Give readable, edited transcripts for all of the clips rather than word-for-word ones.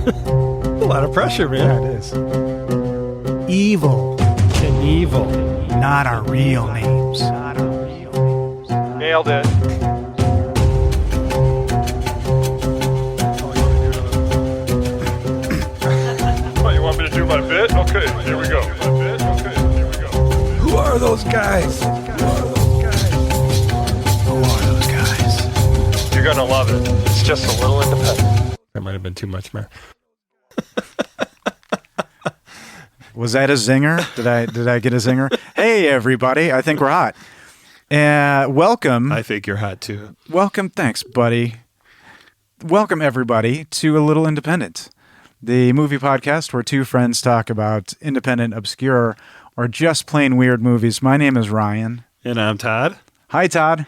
A lot of pressure, man. Yeah, it is. Evil. Knievel. Not our real names. Nailed it. Oh, you want me to do my bit? Okay, here we go. Who are those guys? You're gonna love it. It's just a little independent. That might have been too much, man. Was that a zinger? Did I get a zinger? Hey, everybody. I think we're hot. Welcome. I think you're hot, too. Welcome. Thanks, buddy. Welcome, everybody, to A Little Independent, the movie podcast where two friends talk about independent, obscure, or just plain weird movies. My name is Ryan. And I'm Todd. Hi, Todd.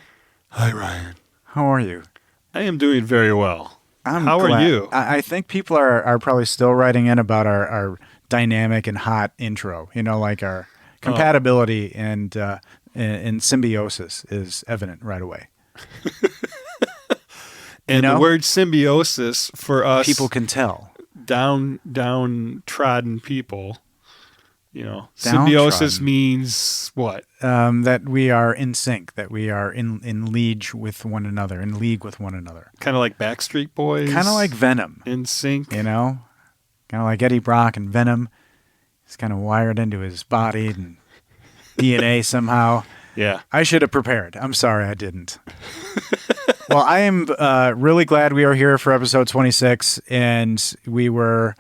Hi, Ryan. How are you? I am doing very well. How glad. are you? I think people are probably still writing in about our dynamic and hot intro. You know, like our compatibility and symbiosis is evident right away. And the word symbiosis for us, people can tell. Downtrodden people. You know, symbiosis means what? That we are in sync, that we are in league with one another, Kind of like Backstreet Boys. Kind of like Venom. In sync. You know? Kind of like Eddie Brock and Venom. He's kind of wired into his body and DNA somehow. Yeah. I should have prepared. I'm sorry I didn't. Well, I am really glad we are here for episode 26, and we were...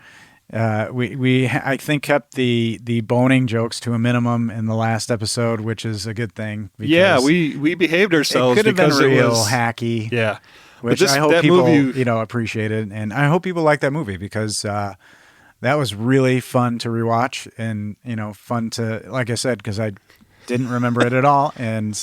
we I think kept the boning jokes to a minimum in the last episode, which is a good thing. Yeah, we behaved ourselves. It could have because been real it was hacky. Yeah, which I hope people appreciated, and I hope people like that movie because that was really fun to rewatch, and fun to, like I said, because I didn't remember it at all, and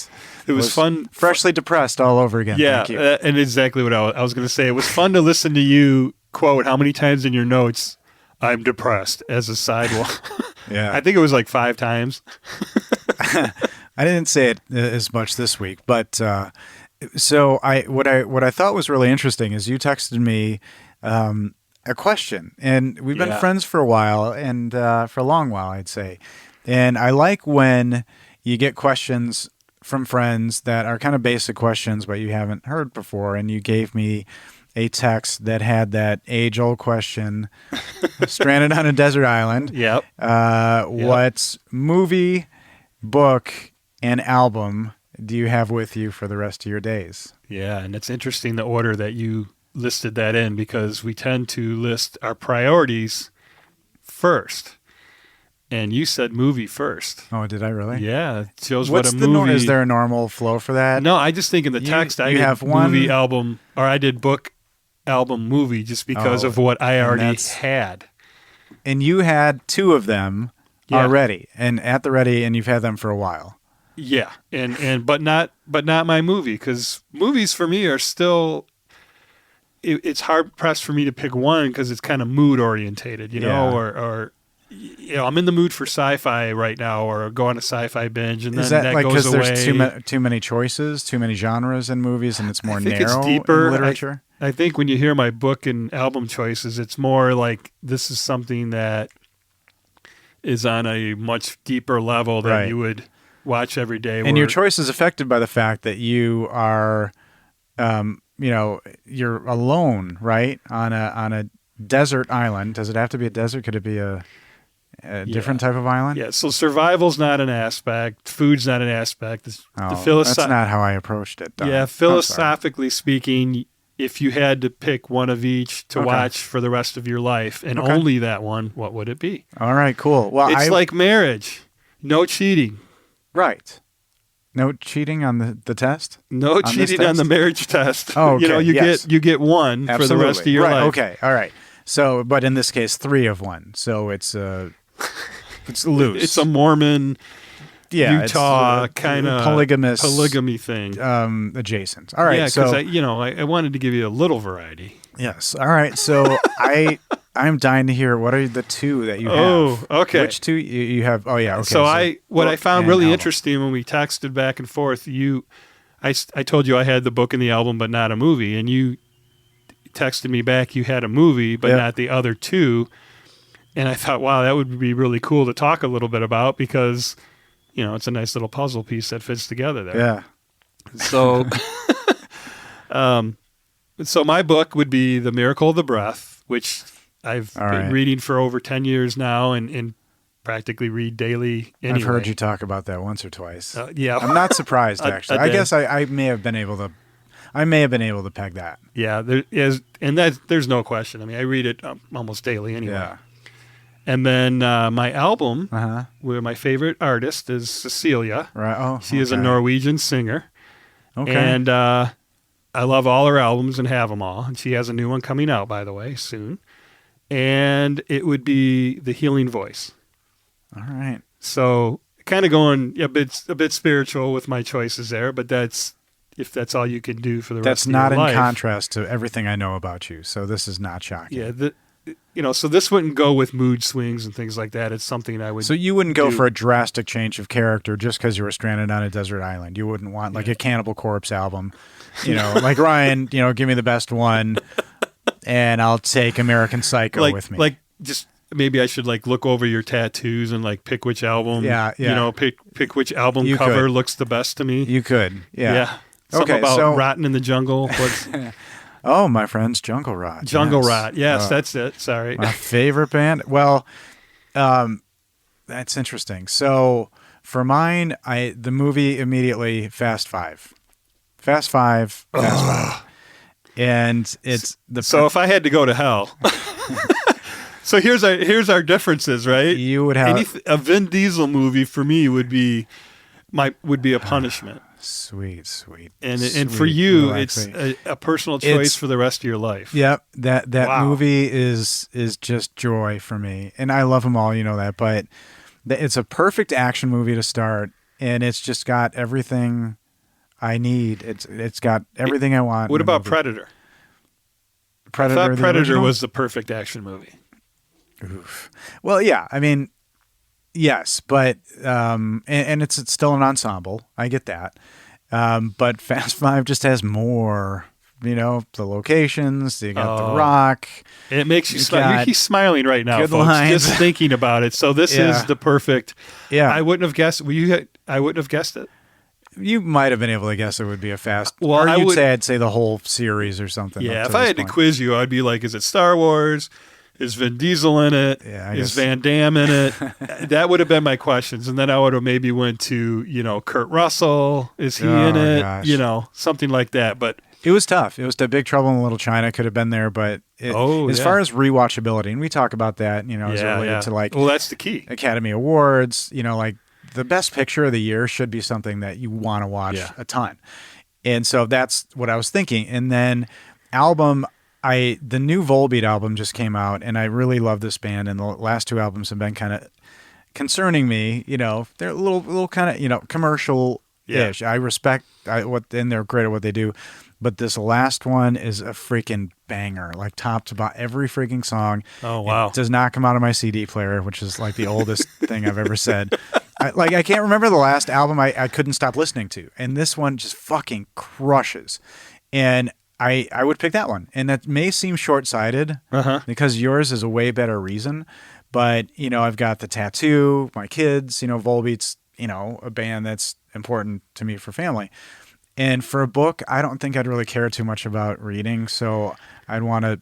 it was fun, freshly depressed all over again. Yeah, Thank you. And exactly what I was going to say. It was fun to listen to you quote how many times in your notes I'm depressed as a sidewalk. Yeah. I think it was like 5 times. I didn't say it as much this week, but so what I thought was really interesting is you texted me a question, and we've been friends for a while, and for a long while, I'd say. And I like when you get questions from friends that are kind of basic questions, but you haven't heard before, and you gave me a text that had that age-old question, stranded on a desert island. Yep. What movie, book, and album do you have with you for the rest of your days? Yeah, and it's interesting the order that you listed that in, because we tend to list our priorities first. And you said movie first. Oh, did I really? Yeah, it shows What's what a movie... Is there a normal flow for that? No, I just think in the text I did movie, album, or I did book, album, movie, just because of what I already had. And you had 2 of them already, and at the ready, and you've had them for a while. Yeah, and but not my movie, because movies for me are still... It's hard pressed for me to pick one because it's kind of mood orientated, or I'm in the mood for sci-fi right now, or go on a sci-fi binge, and then that like goes away. There's too many choices, too many genres in movies, and it's more narrow it's deeper. in literature? I think when you hear my book and album choices, it's more like this is something that is on a much deeper level than you would watch every day. And your choice is affected by the fact that you are, you're alone, right, on a desert island. Does it have to be a desert? Could it be a different type of island? Yeah, so survival's not an aspect. Food's not an aspect. That's not how I approached it, though. Yeah, philosophically speaking, if you had to pick one of each to watch for the rest of your life, and only that one, what would it be? All right, cool. Well, it's like marriage. No cheating. Right. No cheating on the test? No cheating on the marriage test. Oh, okay. You get one for the rest of your life. Okay, all right. So, but in this case, 3 of one. So it's loose. It's a Mormon, Utah kind of polygamy thing. Adjacent. All right. Yeah, because I wanted to give you a little variety. Yes. All right. So I'm dying to hear, what are the 2 that you have? Oh, okay. Which 2 you have? Oh, yeah. Okay. So I found really interesting when we texted back and forth, I told you I had the book and the album, but not a movie, and you texted me back you had a movie, but Yep. not the other two. And I thought, wow, that would be really cool to talk a little bit about because, it's a nice little puzzle piece that fits together there. Yeah. So, so my book would be The Miracle of the Breath, which I've been reading for over 10 years now and practically read daily anyway. I've heard you talk about that once or twice. Yeah. I'm not surprised, actually. I guess I may have been able to peg that. Yeah, there is, and there's no question. I mean, I read it almost daily anyway. Yeah. And then my album, where my favorite artist is Cecilia. Right. Oh, she is a Norwegian singer. Okay. And I love all her albums and have them all. And she has a new one coming out, by the way, soon. And it would be The Healing Voice. All right. So kind of going a bit spiritual with my choices there, but if that's all you can do for the rest of your life. That's not in contrast to everything I know about you, so this is not shocking. Yeah, so this wouldn't go with mood swings and things like that. It's something I would. So you wouldn't go for a drastic change of character just because you were stranded on a desert island. You wouldn't want like a Cannibal Corpse album, like Ryan. Give me the best one, and I'll take American Psycho with me. Like just maybe I should look over your tattoos and pick which album. Yeah. Pick which album you cover looks the best to me. You could. Yeah. Something about Rotten in the Jungle. Oh, my friends, Jungle Rot. Jungle Rot. Yes, that's it. Sorry. My favorite band. Well, that's interesting. So for mine, the movie immediately Fast Five. Fast Five. And it's So if I had to go to hell. So here's our differences, right? You would have a Vin Diesel movie for me would be a punishment. Sweet. And for you, it's a personal choice for the rest of your life. Yep. That movie is just joy for me. And I love them all, you know that. But it's a perfect action movie to start. And it's just got everything I need. It's got everything I want. What about Predator? I thought Predator was the perfect action movie. Oof. Well, yeah. I mean, yes, but and it's still an ensemble. I get that. But Fast Five just has more. The locations. You got The Rock. It makes you smile. He's smiling right now, folks. Lines. Just thinking about it. So this is the perfect. Yeah. I wouldn't have guessed. I wouldn't have guessed it. You might have been able to guess it would be a Fast. Well, or I'd say the whole series or something. Yeah, if I had to quiz you, I'd be like, is it Star Wars? Is Vin Diesel in it? Yeah, is Van Damme in it? That would have been my questions. And then I would have maybe went to, Kurt Russell. Is he in it? Gosh. Something like that. But it was tough. It was the Big Trouble in Little China could have been there. But as far as rewatchability, and we talk about that, as it related to well, that's the key. Academy Awards, the best picture of the year should be something that you want to watch a ton. And so that's what I was thinking. And then album, the new Volbeat album just came out, and I really love this band. And the last two albums have been kind of concerning me. They're a little kind of commercial-ish. I respect and they're great at what they do. But this last one is a freaking banger, top to bottom, every freaking song. Oh wow! It does not come out of my CD player, which is the oldest thing I've ever said. I can't remember the last album I couldn't stop listening to, and this one just fucking crushes. And I would pick that one, and that may seem short-sighted because yours is a way better reason. But I've got the tattoo, my kids. Volbeat's a band that's important to me for family. And for a book, I don't think I'd really care too much about reading, so I'd want a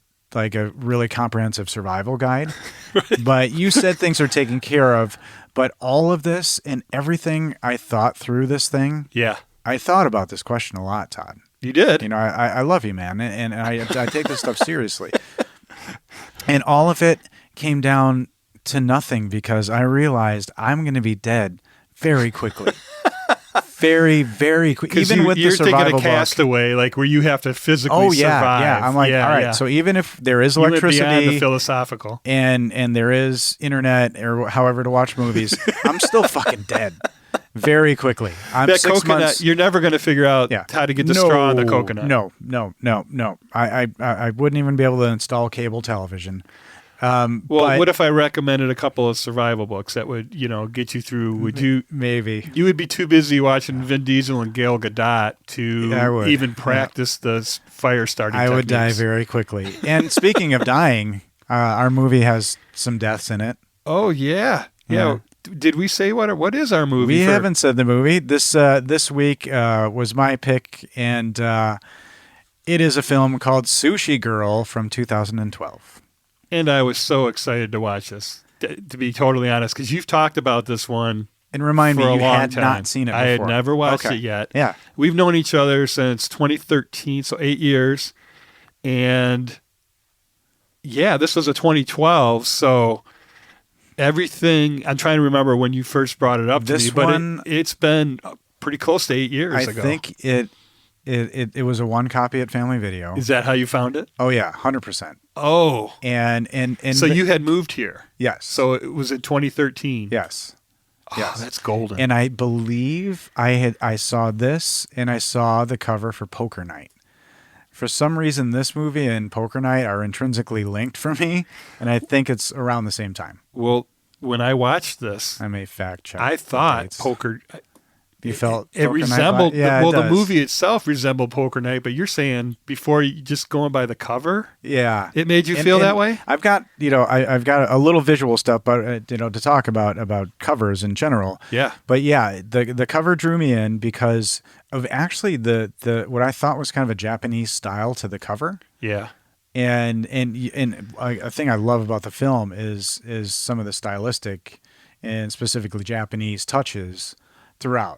really comprehensive survival guide. Right. But you said things are taken care of, but all of this and everything I thought through this thing, I thought about this question a lot, Todd. You did. I love you, man, and I take this stuff seriously. And all of it came down to nothing because I realized I'm going to be dead very quickly. Very, very quick. Even with the survival you're thinking of Castaway, where you have to physically survive. Yeah. I'm like, all right. So even if there is electricity, beyond the philosophical, and there is internet or however to watch movies, I'm still fucking dead. Very quickly. I'm that 6 coconut, months. You're never going to figure out how to get the straw in the coconut. No. I wouldn't even be able to install cable television. Well, but what if I recommended a couple of survival books that would, get you through? Would you? maybe You would be too busy watching Vin Diesel and Gal Gadot I to would. even practice the fire starting I would die techniques. very quickly. And speaking of dying, our movie has some deaths in it. Oh, yeah. Yeah. Did we say what is our movie? We haven't said the movie. This week was my pick, and it is a film called Sushi Girl from 2012. And I was so excited to watch this, to be totally honest, because you've talked about this one And remind for me, a you long had time. not seen it before. I had never watched Okay. it yet. Yeah. We've known each other since 2013, so 8 years. And yeah, this was a 2012, so everything, I'm trying to remember when you first brought it up to This me, but one- it's been pretty close to 8 years I ago. think it was a one copy at Family Video. Is that how you found it? Oh yeah, 100%. Oh, And so you had moved here. yes. So it was in 2013. yes. Oh, Yes. that's golden. And I believe I saw this and I saw the cover for Poker Night. For some reason, this movie and Poker Night are intrinsically linked for me, and I think it's around the same time. Well, when I watched this, I may fact check. I the thought dates. Poker. You felt It Poker Night resembled. vibe? Yeah, it the does. movie itself resembled Poker Night, but you're saying before you just going by the cover, Yeah, it made you And- feel and that way. I've got I've got a little visual stuff, but to talk about covers in general. Yeah. But yeah, the cover drew me in because of actually the what I thought was kind of a Japanese style to the cover. Yeah. And a thing I love about the film is some of the stylistic and specifically Japanese touches throughout.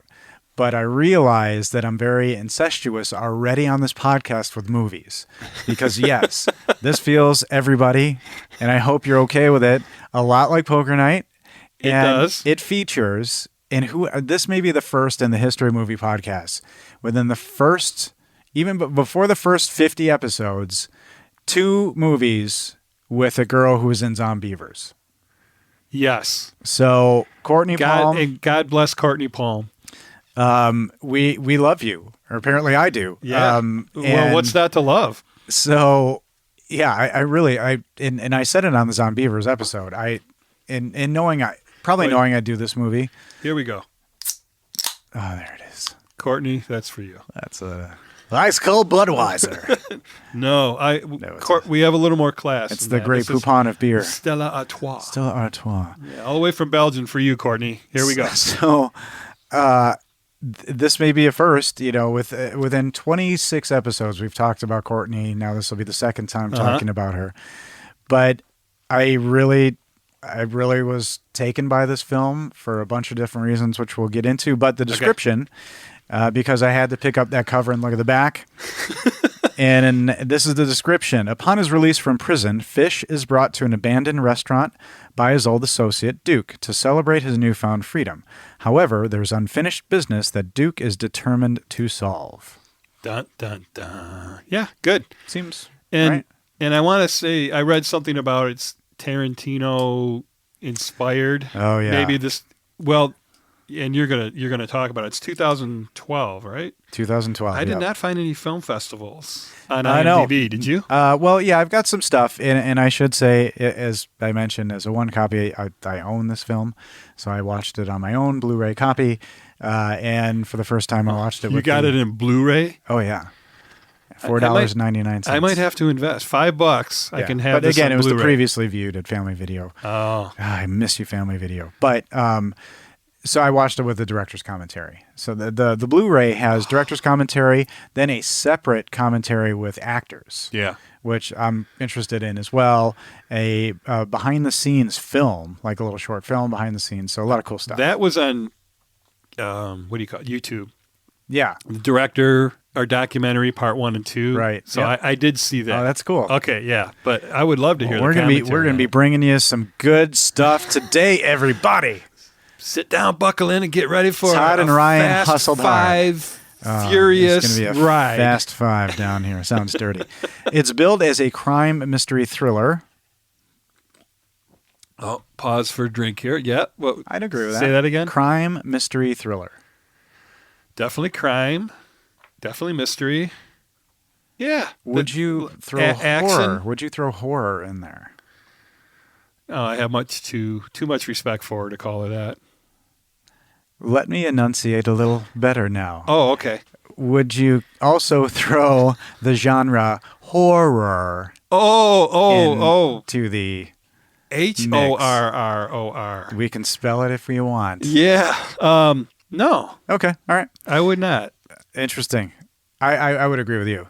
But I realize that I'm very incestuous already on this podcast with movies because yes, this feels everybody, and I hope you're okay with it. A lot like Poker Night. It And does. It features, and this may be the first in the history of movie podcasts. Within the first, even before the first 50 episodes, 2 movies with a girl who is in Zombievers. Yes. So Courtney Palm, And God bless Courtney Palm. we love you, or apparently I do. Yeah. Well, and what's that to love? So yeah, I really and I said it on the Zombievers episode. Knowing I'd do this movie. Here we go. Oh, there it is. Courtney, that's for you. That's a ice cold Budweiser. No, it's we have a little more class. It's than the that. Grey This is Poupon of beer. Stella Artois. Stella Artois. Yeah, all the way from Belgium for you, Courtney. Here we go. So, this may be a first. Within 26 episodes, we've talked about Courtney. Now this will be the second time talking about her. But I really was taken by this film for a bunch of different reasons, which we'll get into. But the description, because I had to pick up that cover and look at the back. And this is the description. Upon his release from prison, Fish is brought to an abandoned restaurant by his old associate, Duke, to celebrate his newfound freedom. However, there's unfinished business that Duke is determined to solve. Dun, dun, dun. Yeah, good. Seems And right. and I want to say I read something about it's Tarantino inspired. Oh, yeah. Maybe this. Well, and you're gonna talk about it. It's 2012, right? 2012. I did yep. not find any film festivals on I know. IMDb. Did you? Well, yeah, I've got some stuff, and I should say, as I mentioned, as a one copy, I own this film, so I watched it on my own Blu-ray copy, and for the first time, I watched it. You got it in Blu-ray. Oh yeah, $4.99. I might have to invest $5. I can have. But this again, on it was the Blu-ray. previously viewed at Family Video. Oh, I miss you, Family Video. But so I watched it with the director's commentary. So the Blu-ray has director's commentary, then a separate commentary with actors. yeah. Which I'm interested in as well. A behind-the-scenes film, like a little short film behind the scenes. So a lot of cool stuff. That was on. What do you call it? YouTube? Yeah. The director, our documentary, part 1 and 2. Right. So Yep. I did see that. Oh, that's cool. Okay, yeah, but I would love to hear. We're the gonna be commentary. bringing you some good stuff today, everybody. Sit down, buckle in, and get ready for Todd and a Ryan Fast hustled hard. 5 It's furious going to be a ride. Fast 5 down here. Sounds dirty. It's billed as a crime mystery thriller. Oh, pause for a drink here. Yeah, well, I'd agree with that. Say that again. Crime mystery thriller. Definitely crime. Definitely mystery. Yeah. Would you throw action? horror? Would you throw horror in there? Oh, I have too much respect for her to call her that. Let me enunciate a little better now. Oh, okay. Would you also throw the genre horror to the HORROR? We can spell it if we want. Yeah. No. Okay. All right. I would not. Interesting. I would agree with you.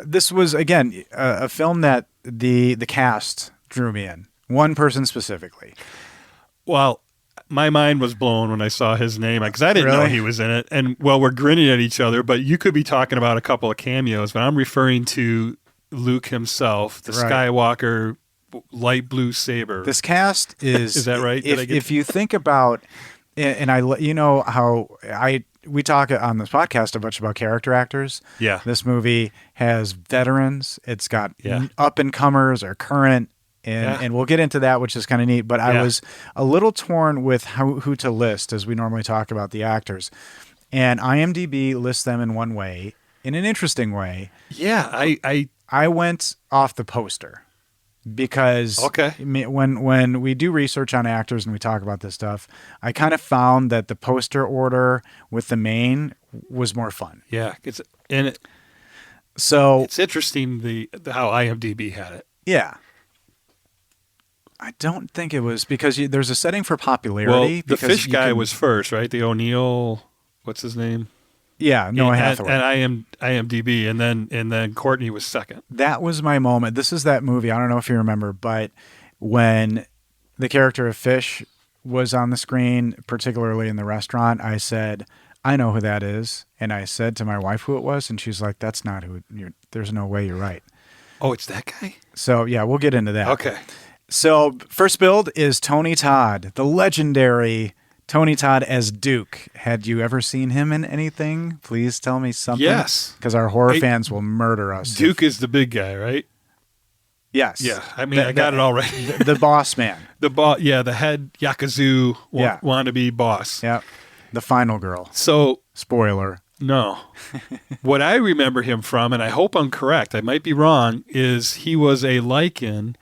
This was, again, a film that the cast drew me in. One person specifically. Well, my mind was blown when I saw his name because I didn't know he was in it. And, well, we're grinning at each other, but you could be talking about a couple of cameos, but I'm referring to Luke himself, the Skywalker light blue saber. This cast is... Is that right? If you think about... And you know how we talk on this podcast a bunch about character actors. Yeah. This movie has veterans. It's got up-and-comers or current. And we'll get into that, which is kind of neat. But I was a little torn with who to list as we normally talk about the actors. And IMDb lists them in one way, in an interesting way. Yeah, I went off the poster because when we do research on actors and we talk about this stuff, I kind of found that the poster order with the main was more fun. Yeah, it's interesting how IMDb had it. Yeah. I don't think it was because there's a setting for popularity. Well, the fish guy was first, right? The O'Neill, what's his name? Yeah, Noah Hathaway. And IMDb, and then Courtney was second. That was my moment. This is that movie. I don't know if you remember, but when the character of Fish was on the screen, particularly in the restaurant, I said, I know who that is. And I said to my wife who it was, and she's like, that's not who. There's no way you're right. Oh, it's that guy? So, yeah, we'll get into that. Okay. So, first build is Tony Todd, the legendary Tony Todd as Duke. Had you ever seen him in anything? Please tell me something. Yes. Because our horror fans will murder us. Duke is the big guy, right? Yes. Yeah. I mean, I got it all right. The boss man. The head Yakuza wannabe boss. Yeah. The final girl. So, spoiler. No. What I remember him from, and I hope I'm correct, I might be wrong, is he was a Lycan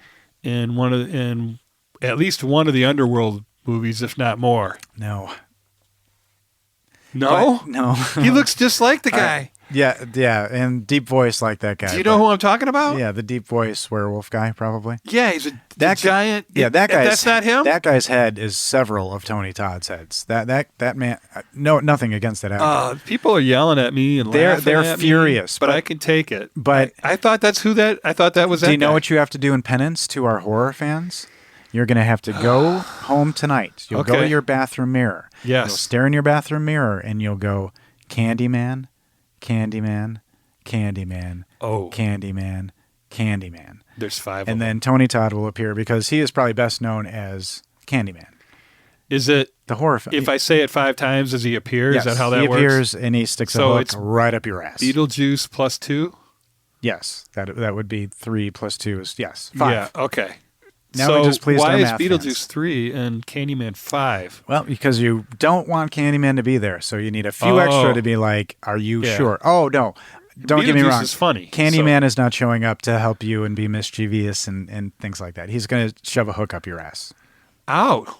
in at least one of the Underworld movies, if not more. No. No? No. He looks just like the guy. Yeah, and deep voice like that guy. Do you know who I'm talking about? Yeah, the deep voice werewolf guy, probably. Yeah, he's that giant. Yeah, that guy. That's not him. That guy's head is several of Tony Todd's heads. That man. No, nothing against that actor. People are yelling at me and they're furious, but I can take it. But I thought that's who that. I thought that was. Do you know what you have to do in penance to our horror fans? You're going to have to go home tonight. You'll go to your bathroom mirror. Yes. You'll stare in your bathroom mirror and you'll go, Candyman, Candyman, Candyman, Candyman, Candyman. There's 5 and then Tony Todd will appear because he is probably best known as Candyman. Is it the horror film? If I say it 5 times, does he appear? Yes, is that how that works? He appears and he sticks a hook right up your ass. Beetlejuice plus 2? Yes. That would be 3 plus 2 is, 5. Yeah, okay. Now we just pleased why our is math Beetlejuice fans. 3 and Candyman 5? Well, because you don't want Candyman to be there, so you need a few extra to be like, are you sure? Oh, no. Don't get me wrong. Beetlejuice is funny. Candyman is not showing up to help you and be mischievous and things like that. He's going to shove a hook up your ass. Ow.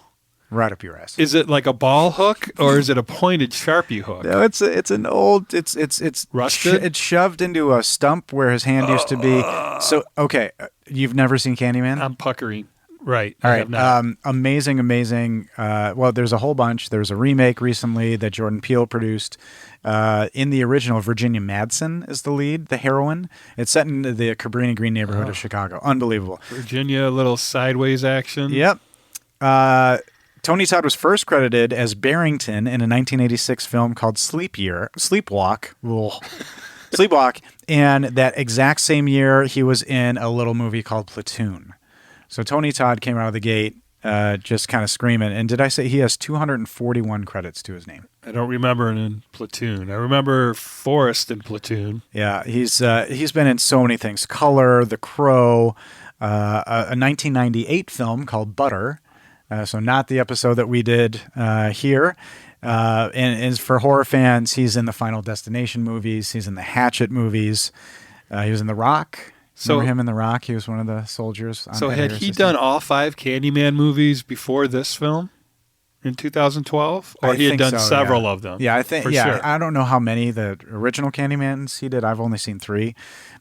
Right up your ass. Is it like a ball hook or is it a pointed Sharpie hook? No, it's an old. It's rusted. It's shoved into a stump where his hand used to be. So okay, you've never seen Candyman? I'm puckering. Right. All right. Amazing. Well, there's a whole bunch. There's a remake recently that Jordan Peele produced. In the original, Virginia Madsen is the lead, the heroine. It's set in the Cabrini Green neighborhood of Chicago. Unbelievable. Virginia, a little sideways action. Yep. Tony Todd was first credited as Barrington in a 1986 film called Sleepwalk. Sleepwalk. And that exact same year, he was in a little movie called Platoon. So Tony Todd came out of the gate just kind of screaming. And did I say he has 241 credits to his name? I don't remember it in Platoon. I remember Forrest in Platoon. Yeah, he's been in so many things. Color, The Crow, a 1998 film called Butter. So not the episode that we did here. And for horror fans, he's in the Final Destination movies. He's in the Hatchet movies. He was in The Rock. So Remember him in The Rock? He was one of the soldiers. So had he done all 5 Candyman movies before this film in 2012? Or he had done several of them? Yeah, I think, sure. I don't know how many the original Candymans he did. I've only seen 3.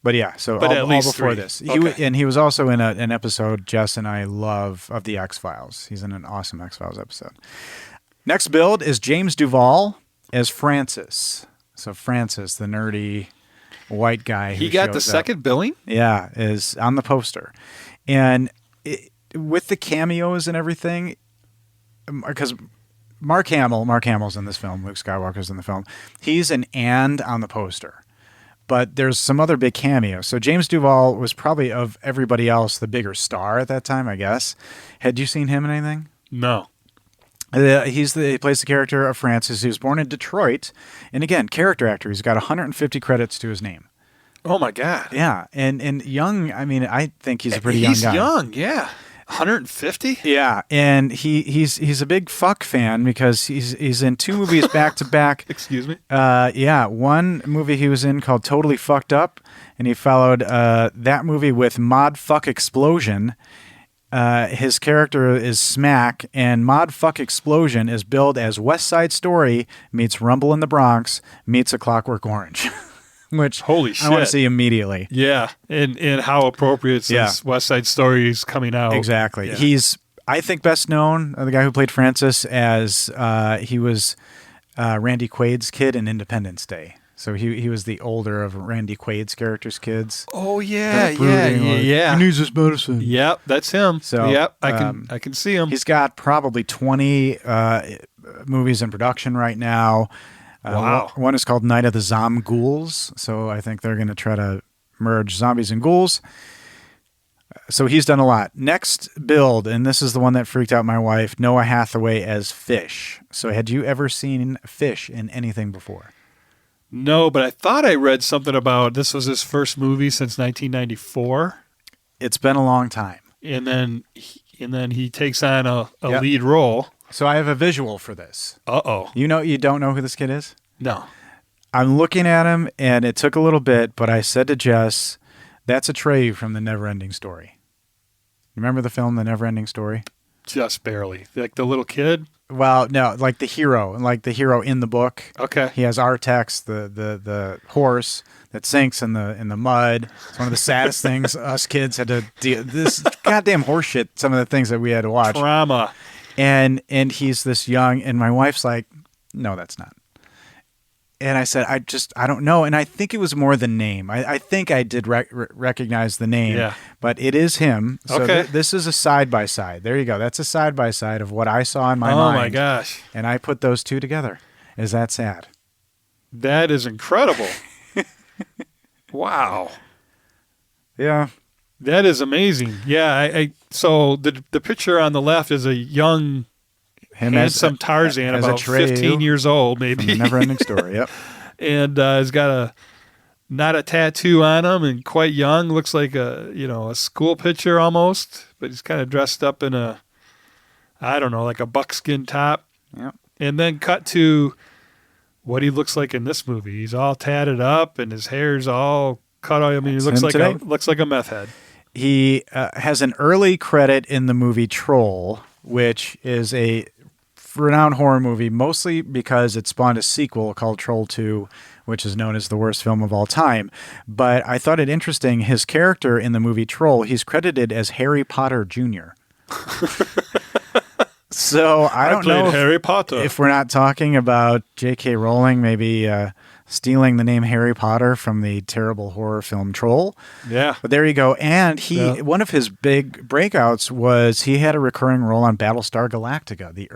But yeah, so But all before 3. this. Okay. And he was also in an episode Jess and I love of The X-Files. He's in an awesome X-Files episode. Next build is James Duvall as Francis. So Francis, the nerdy white guy. He got the second billing? Yeah, is on the poster. And with the cameos and everything, because Mark Hamill's in this film, Luke Skywalker's in the film, he's an and on the poster. But there's some other big cameos. So James Duvall was probably, of everybody else, the bigger star at that time, I guess. Had you seen him in anything? No. He plays the character of Francis. He was born in Detroit. And again, character actor. He's got 150 credits to his name. Oh, my God. Yeah. And young, I mean, I think he's a pretty young guy. He's young, yeah. 150? Yeah. And he's a big fuck fan because he's in 2 movies back to back. Excuse me? Yeah. One movie he was in called Totally Fucked Up. And he followed that movie with Mod Fuck Explosion. His character is Smack, and Mod Fuck Explosion is billed as West Side Story meets Rumble in the Bronx meets A Clockwork Orange, which holy shit. I want to see immediately. Yeah, and how appropriate since West Side Story is coming out. Exactly. Yeah. He's, I think, best known, the guy who played Francis, as he was Randy Quaid's kid in Independence Day. So he was the older of Randy Quaid's character's kids. Oh yeah. He needs his medicine. Yep, that's him. So yep, I can see him. He's got probably 20 movies in production right now. Wow. One is called Night of the Zomghouls. So I think they're going to try to merge zombies and ghouls. So he's done a lot. Next build, and this is the one that freaked out my wife, Noah Hathaway as Fish. So had you ever seen Fish in anything before? No, but I thought I read something about this was his first movie since 1994. It's been a long time. And then he takes on a lead role. So I have a visual for this. Uh-oh. You don't know who this kid is? No. I'm looking at him, and it took a little bit, but I said to Jess, that's Atreyu from The Never-Ending Story. Remember the film The Never-Ending Story? Just barely. Like the little kid? Well, no, like the hero in the book. Okay. He has Artex, the horse that sinks in the mud. It's one of the saddest things us kids had to deal. This goddamn horse shit. Some of the things that we had to watch. Trauma. And he's this young, and my wife's like, no, that's not. And I said, I don't know. And I think it was more the name. I think I did recognize the name. Yeah. But it is him. So okay. This is a side-by-side. There you go. That's a side-by-side of what I saw in my mind. Oh, my gosh. And I put those two together. Is that sad? That is incredible. Wow. Yeah. That is amazing. Yeah. So the picture on the left is a young... handsome Tarzan, about Atreyu, 15 years old, maybe. From The Never-Ending Story, yep. And he's got not a tattoo on him, and quite young. Looks like a school picture almost, but he's kind of dressed up in like a buckskin top. Yep. And then cut to what he looks like in this movie. He's all tatted up, and his hair's all cut off. I mean, he looks like a meth head. He has an early credit in the movie Troll, which is a renowned horror movie, mostly because it spawned a sequel called Troll 2, which is known as the worst film of all time. But I thought it interesting, his character in the movie Troll, he's credited as Harry Potter Jr. So I don't know Harry Potter. If we're not talking about J.K. Rowling maybe stealing the name Harry Potter from the terrible horror film Troll. Yeah. But there you go. And one of his big breakouts was he had a recurring role on Battlestar Galactica, the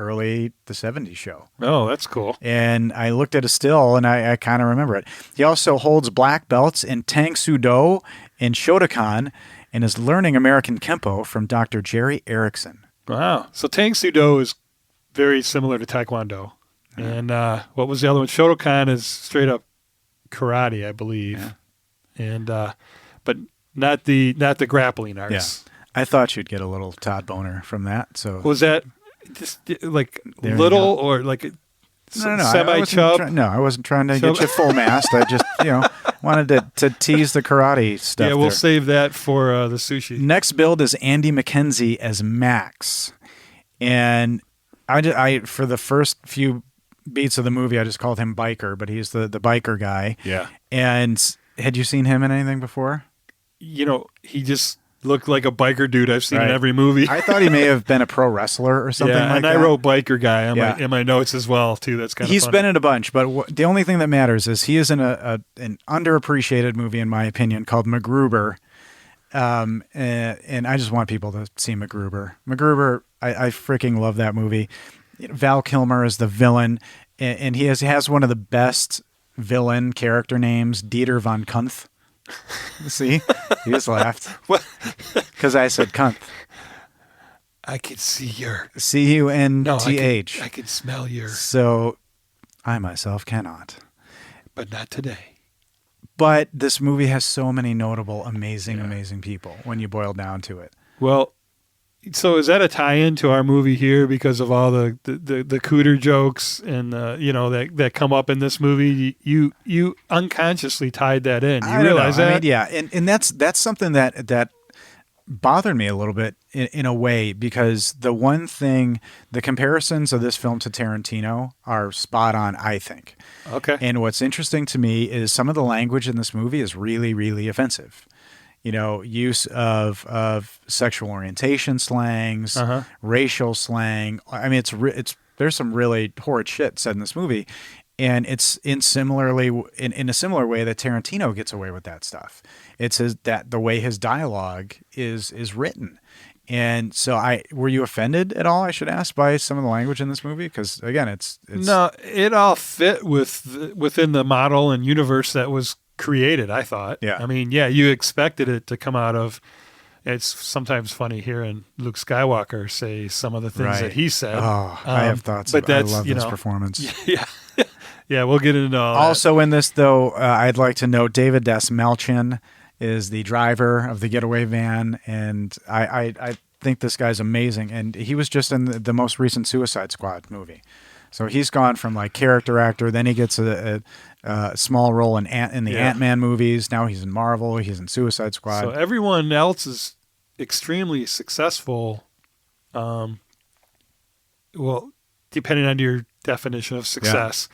70s show. Oh, that's cool. And I looked at a still, and I kind of remember it. He also holds black belts in Tang Soo Do and Shotokan and is learning American Kempo from Dr. Jerry Erickson. Wow. So Tang Soo Do is very similar to Taekwondo. And what was the other one? Shotokan is straight up karate, I believe. Yeah. And but not the grappling arts. Yeah. I thought you'd get a little Todd boner from that. So was that just like little or like no, semi-chub? I wasn't trying to get you full mast. I just, wanted to tease the karate stuff. Yeah, we'll there. save that for the sushi. Next build is Andy McKenzie as Max, and I for the first few beats of the movie, I just called him Biker, but he's the biker guy. Yeah. And had you seen him in anything before? He just looked like a biker dude I've seen in Right. every movie. I thought he may have been a pro wrestler or something like and that. I wrote biker guy in my notes as well, too. That's kind of He's funny. been in a bunch, but the only thing that matters is he is in an underappreciated movie, in my opinion, called MacGruber. And I just want people to see MacGruber. MacGruber, I freaking love that movie. Val Kilmer is the villain, and he has one of the best villain character names, Dieter von Kunth. See? He just laughed. Because I said Kunth. I could see your... C-U-N-T-H. I could smell your... So I myself cannot. But not today. But this movie has so many notable, amazing people when you boil down to it. Well, so is that a tie-in to our movie here because of all the cooter jokes and that come up in this movie? You unconsciously tied that in. You realize that? I mean, yeah, and that's something that bothered me a little bit in a way, because the one thing, the comparisons of this film to Tarantino are spot on, I think. Okay. And what's interesting to me is some of the language in this movie is really, really offensive. Use of sexual orientation slangs, racial slang. I mean, there's some really horrid shit said in this movie, and it's in a similar way that Tarantino gets away with that stuff. It's the way his dialogue is written. And so were you offended at all, I should ask, by some of the language in this movie? Because again, it's no, it all fit within the model and universe that was created, I thought. Yeah. I mean, yeah, you expected it to come out of. It's sometimes funny hearing Luke Skywalker say some of the things that he said. Oh, I have thoughts. But I love this performance. Yeah, yeah, we'll get into all Also that. in this, though, I'd like to note David Desmelchin is the driver of the getaway van, and I think this guy's amazing. And he was just in the most recent Suicide Squad movie. So he's gone from like character actor, then he gets a small role in the Ant-Man movies. Now he's in Marvel. He's in Suicide Squad. So everyone else is extremely successful. Well, depending on your definition of success,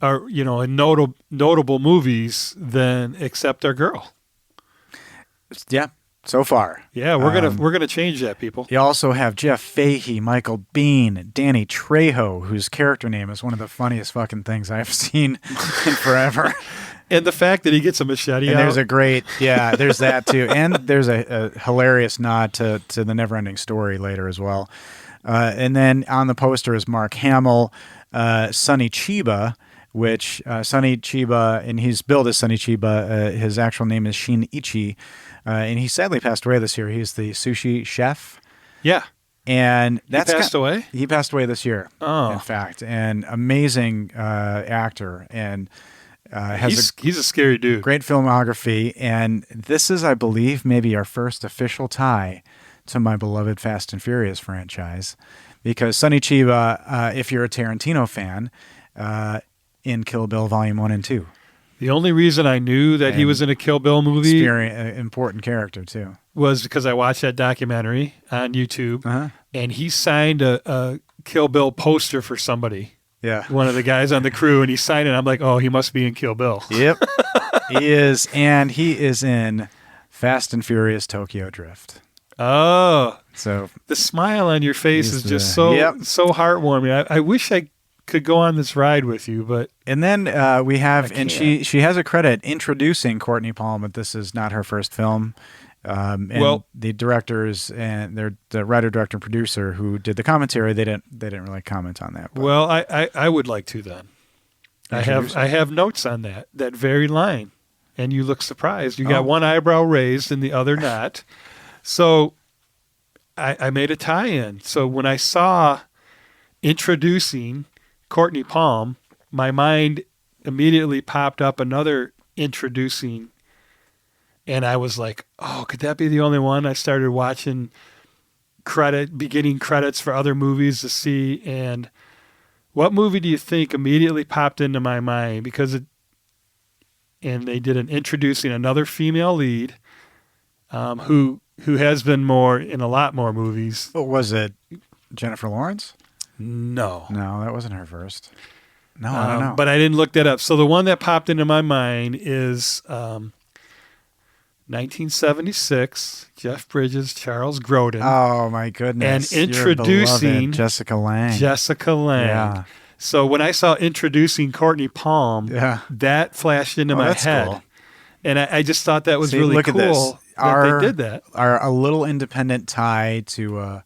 are in notable movies, then except our girl. Yeah, so far. Yeah, we're gonna change that, people. You also have Jeff Fahey, Michael Biehn, Danny Trejo, whose character name is one of the funniest fucking things I've seen in forever. And the fact that he gets a machete and out. there's there's that too. And there's a hilarious nod to the Neverending Story later as well. And then on the poster is Mark Hamill, Sonny Chiba, which Sonny Chiba, and he's billed as Sonny Chiba. His actual name is Shinichi. And he sadly passed away this year. He's the sushi chef. Yeah. And that's he passed away? He passed away this year, in fact. And amazing actor. And he's a scary dude. Great filmography. And this is, I believe, maybe our first official tie to my beloved Fast and Furious franchise. Because Sonny Chiba, if you're a Tarantino fan, in Kill Bill Volume 1 and 2. The only reason I knew that he was in a Kill Bill movie, very important character too, was because I watched that documentary on YouTube, and he signed a Kill Bill poster for somebody. Yeah, one of the guys on the crew, and he signed it. I'm like, oh, he must be in Kill Bill. Yep, he is, and he is in Fast and Furious Tokyo Drift. Oh, so the smile on your face is just so heartwarming. I wish I could go on this ride with you, but and then we have, and she has a credit introducing Courtney Palm, but this is not her first film. And the directors and the writer, director, and producer who did the commentary, they didn't really comment on that. But. Well, I would like to then. I have notes on that very line, and you look surprised. You got one eyebrow raised and the other not. So I made a tie-in. So when I saw introducing Courtney Palm, my mind immediately popped up another introducing, and I was like, oh, could that be the only one? I started watching beginning credits for other movies to see, and what movie do you think immediately popped into my mind? Because and they did an introducing another female lead, who has been in a lot more movies. What was it? Jennifer Lawrence? No, that wasn't her first. No, I don't know. But I didn't look that up. So the one that popped into my mind is 1976, Jeff Bridges, Charles Grodin. Oh, my goodness. And introducing Your beloved Jessica Lange. Yeah. So when I saw introducing Courtney Palm, that flashed into my head. Cool. And I just thought that was really cool that they did that. A little independent tie to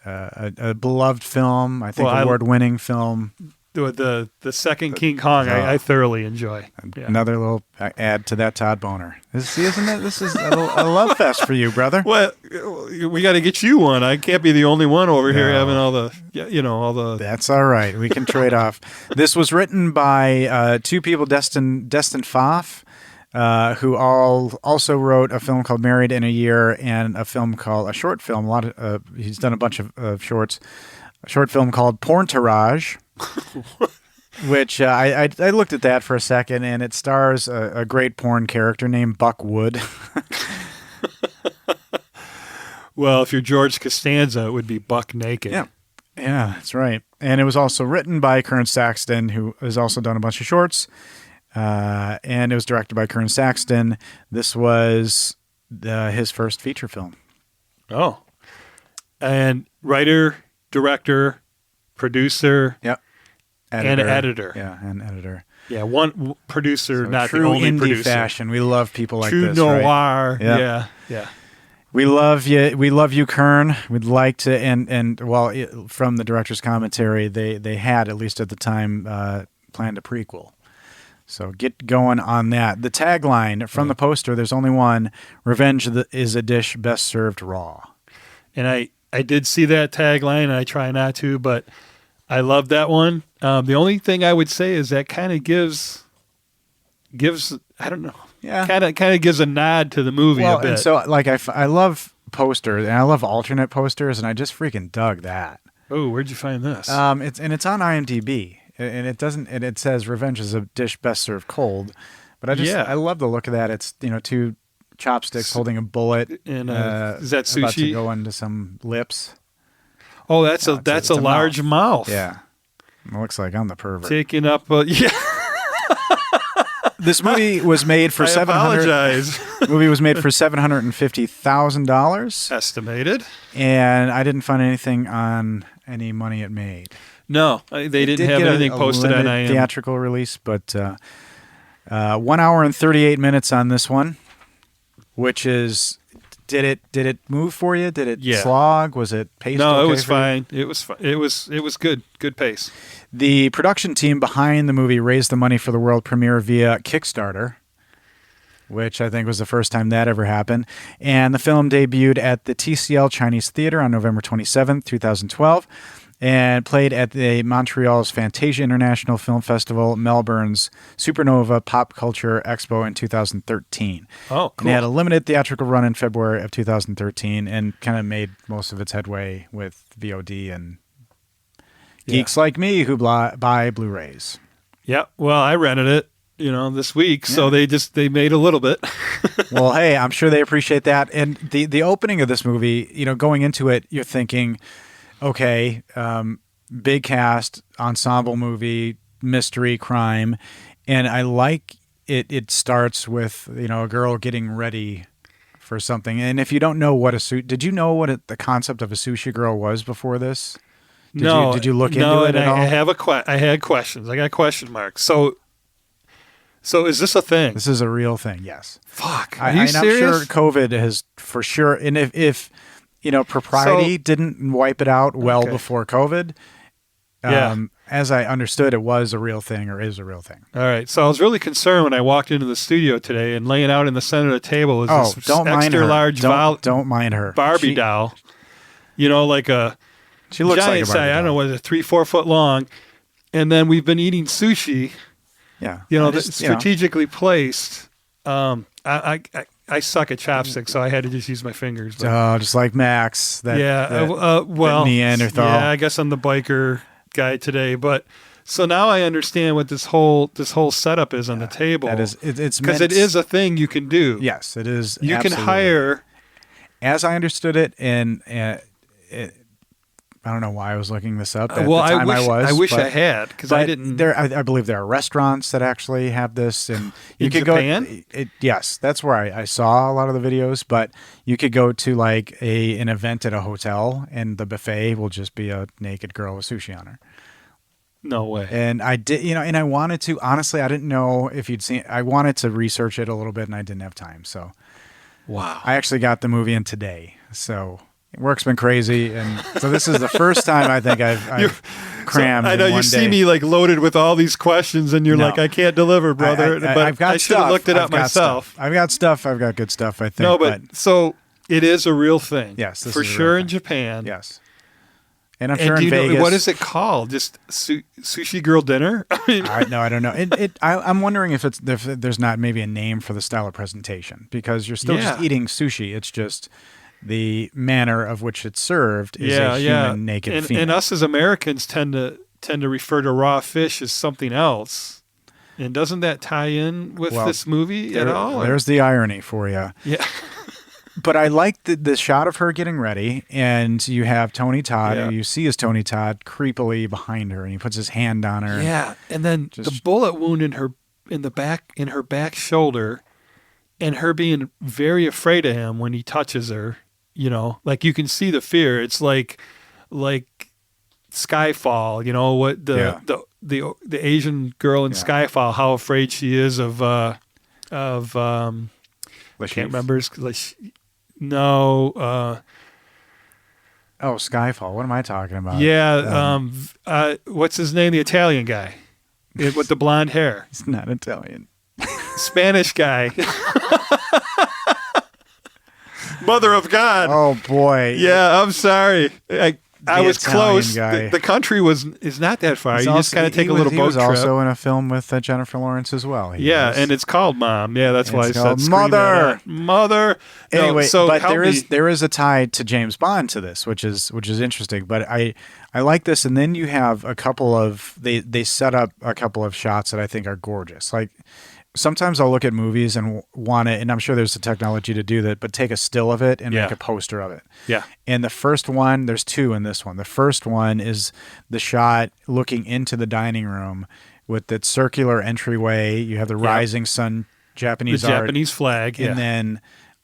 a beloved film, I think award-winning film. The second King Kong, I thoroughly enjoy. Yeah. Another little add to that Todd Boner. Isn't it? This is a love fest for you, brother. Well, we got to get you one. I can't be the only one over here having all the. That's all right. We can trade off. This was written by two people, Destin Pfaff, who also wrote a film called Married in a Year and a short film. He's done a bunch of shorts. A short film called Porntourage. Which I looked at that for a second, and it stars a great porn character named Buck Wood. Well, if you're George Costanza, it would be Buck Naked. Yeah, that's right. And it was also written by Kern Saxton, who has also done a bunch of shorts. And it was directed by Kern Saxton. This was his first feature film. Oh, and writer, director, producer. Yep. And editor. Yeah, and editor. Yeah, one producer, So not true the only indie producer. fashion. We love people like true this, noir. Right? Yep. Yeah. We love you. We love you, Kern. We'd like to, and from the director's commentary, they had, at least at the time, planned a prequel. So get going on that. The tagline from the poster, there's only one: "Revenge is a dish best served raw." And I did see that tagline, and I try not to, but I love that one. The only thing I would say is that kind of gives I don't know. Yeah. Kind of gives a nod to the movie a bit. And so I love posters, and I love alternate posters, and I just freaking dug that. Oh, where'd you find this? It's on IMDb, and it says "Revenge is a dish best served cold," but I love the look of that. It's two chopsticks holding a bullet, and is that sushi? About to go into some lips. Oh, that's a large mouth. Yeah, it looks like I'm the pervert. Taking up, This movie was made for $750,000 estimated, and I didn't find anything on any money it made. No, they didn't have anything posted on IMDb. Theatrical release, but 1 hour and 38 minutes on this one, which is. Did it move for you? Did it slog? Was it paced? No, okay, it was fine. It was good. Good pace. The production team behind the movie raised the money for the world premiere via Kickstarter, which I think was the first time that ever happened. And the film debuted at the TCL Chinese Theater on November 27th, 2012, and played at the Montreal's Fantasia International Film Festival, Melbourne's Supernova Pop Culture Expo in 2013. Oh, cool. And it had a limited theatrical run in February of 2013 and kind of made most of its headway with VOD and geeks like me who buy Blu-rays. Yeah, well, I rented it, this week, so they made a little bit. Well, hey, I'm sure they appreciate that. And the opening of this movie, going into it, you're thinking, okay, big cast, ensemble movie, mystery, crime, and I like it. It starts with a girl getting ready for something. And if you don't know did you know what the concept of a Sushi Girl was before this? Did you look into it at all? I had questions. I got question marks. So is this a thing? This is a real thing. Yes. Fuck. Are you serious? I'm sure COVID has for sure. And if propriety didn't wipe it out before COVID. As I understood, it was a real thing or is a real thing. All right. So I was really concerned when I walked into the studio today, and laying out in the center of the table is this extra large don't mind her Barbie doll. Like a she looks giant like a Barbie size. doll. I don't know, was it 3-4 foot long? And then we've been eating sushi. Yeah. Strategically placed. I suck at chopsticks, so I had to just use my fingers. But, just like Max. Neanderthal. Yeah, I guess I'm the biker guy today. But So now I understand what this whole setup is on the table. That is, it's because it is a thing you can do. Yes, it is. You absolutely. can hire. As I understood it, and I don't know why I was looking this up. At Well, the time I wish I had, because I didn't. I believe there are restaurants that actually have this, and you In could Japan? go. Yes, that's where I saw a lot of the videos. But you could go to like an event at a hotel, and the buffet will just be a naked girl with sushi on her. No way. And I did, and I wanted to. Honestly, I didn't know if you'd seen. I wanted to research it a little bit, and I didn't have time. So, wow. I actually got the movie in today. So. Work's been crazy, and so this is the first time I think I've crammed. So I know in you one see day. me like loaded with all these questions, and you're No. like, I can't deliver, brother. But I've got I should have stuff. looked it up I've got myself. stuff. I've got stuff. I've got good stuff. I think. No, but so it is a real thing. Yes, this for is a sure real in thing. Japan. Yes, and I'm And sure do in you know, Vegas. what is it called? Just sushi girl dinner? I mean, I don't know. I'm wondering if there's not maybe a name for the style of presentation, because you're still just eating sushi. It's just the manner of which it's served is a human naked female. And us as Americans tend to refer to raw fish as something else. And doesn't that tie in with this movie at all? There's the irony for you. Yeah. But I like the shot of her getting ready, and you have Tony Todd, who you see as Tony Todd, creepily behind her, and he puts his hand on her. Yeah, and then the bullet wound in her back shoulder, and her being very afraid of him when he touches her. Like you can see the fear. It's like Skyfall. What the Asian girl in Skyfall, how afraid she is of can't remember. No. Skyfall. What am I talking about? Yeah. What's his name? The Italian guy with the blonde hair. He's not Italian. Spanish guy. Mother of God. Oh boy. Yeah, I'm sorry. I was close. Guy. The country is not that far. You just kind of take a little boat trip. He was also in a film with Jennifer Lawrence as well. And it's called Mom. Yeah, that's why I said Mother. Mother. Anyway, so but there is a tie to James Bond to this, which is interesting. But I like this, and then you have a couple of they set up a couple of shots that I think are gorgeous. Like sometimes I'll look at movies and want to, and I'm sure there's the technology to do that, but take a still of it and make a poster of it. Yeah. And the first one, there's two in this one. The first one is the shot looking into the dining room with that circular entryway. You have the rising sun, Japanese art, Japanese flag, and then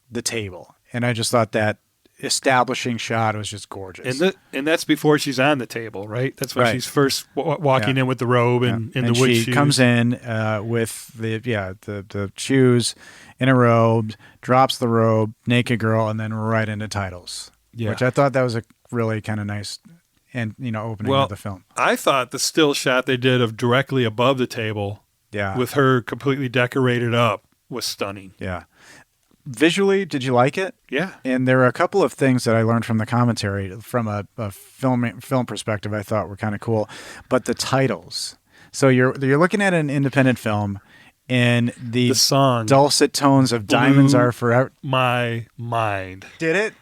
the table. And I just thought that establishing shot was just gorgeous. And that's before she's on the table, right? That's when she's first walking in with the robe and the wood shoes. She comes in with the shoes in a robe, drops the robe, naked girl, and then right into titles. Yeah. Which I thought that was a really kind of nice and opening of the film. I thought the still shot they did of directly above the table with her completely decorated up was stunning. Yeah. Visually, did you like it? Yeah. And there were a couple of things that I learned from the commentary from a film perspective I thought were kind of cool. But the titles. So you're looking at an independent film, and the song dulcet tones of Diamonds Are Forever. My mind. Did it?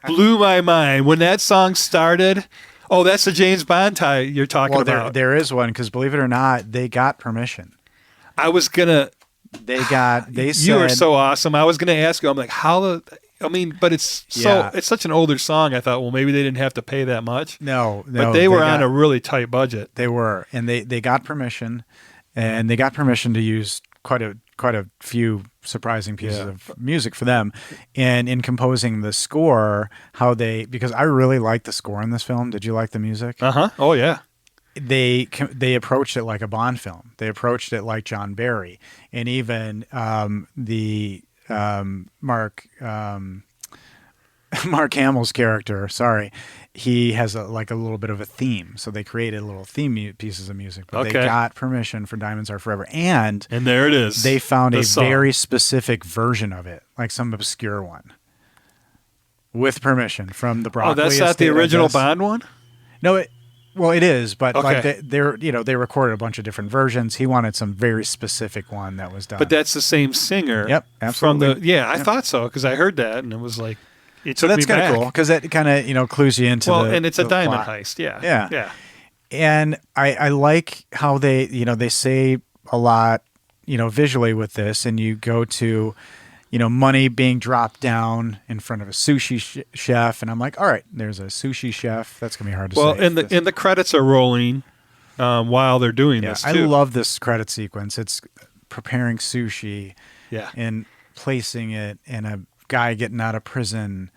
Blew my mind. When that song started, that's the James Bond tie you're talking about. There is one, because believe it or not, they got permission. I was going to... They said, you are so awesome. I was going to ask you, I'm like, but it's it's such an older song. I thought, well, maybe they didn't have to pay that much. No, but they were on a really tight budget. They were, and they got permission, and they got permission to use quite a few surprising pieces of music for them. And in composing the score, because I really liked the score in this film. Did you like the music? Uh-huh. Oh yeah. They approached it like a Bond film. They approached it like John Barry, and even Mark Hamill's character. Sorry, he has a little bit of a theme. So they created little theme pieces of music. But they got permission for Diamonds Are Forever, and there it is. They found a very specific version of it, like some obscure one, with permission from the Broccoli. Oh, that's not the original Bond one? No. Well, it is, but they recorded a bunch of different versions. He wanted some very specific one that was done. But that's the same singer. Yep, absolutely. I thought so, because I heard that and it was like it took me back. So that's kind of cool, because that kind of clues you into and it's a diamond heist. Yeah. And I like how they say a lot, visually with this, and you go to, money being dropped down in front of a sushi chef, and I'm like, all right, there's a sushi chef. That's gonna be hard to say. Well, and the credits are rolling while they're doing this too. I love this credit sequence. It's preparing sushi, yeah, and placing it, and a guy getting out of prison.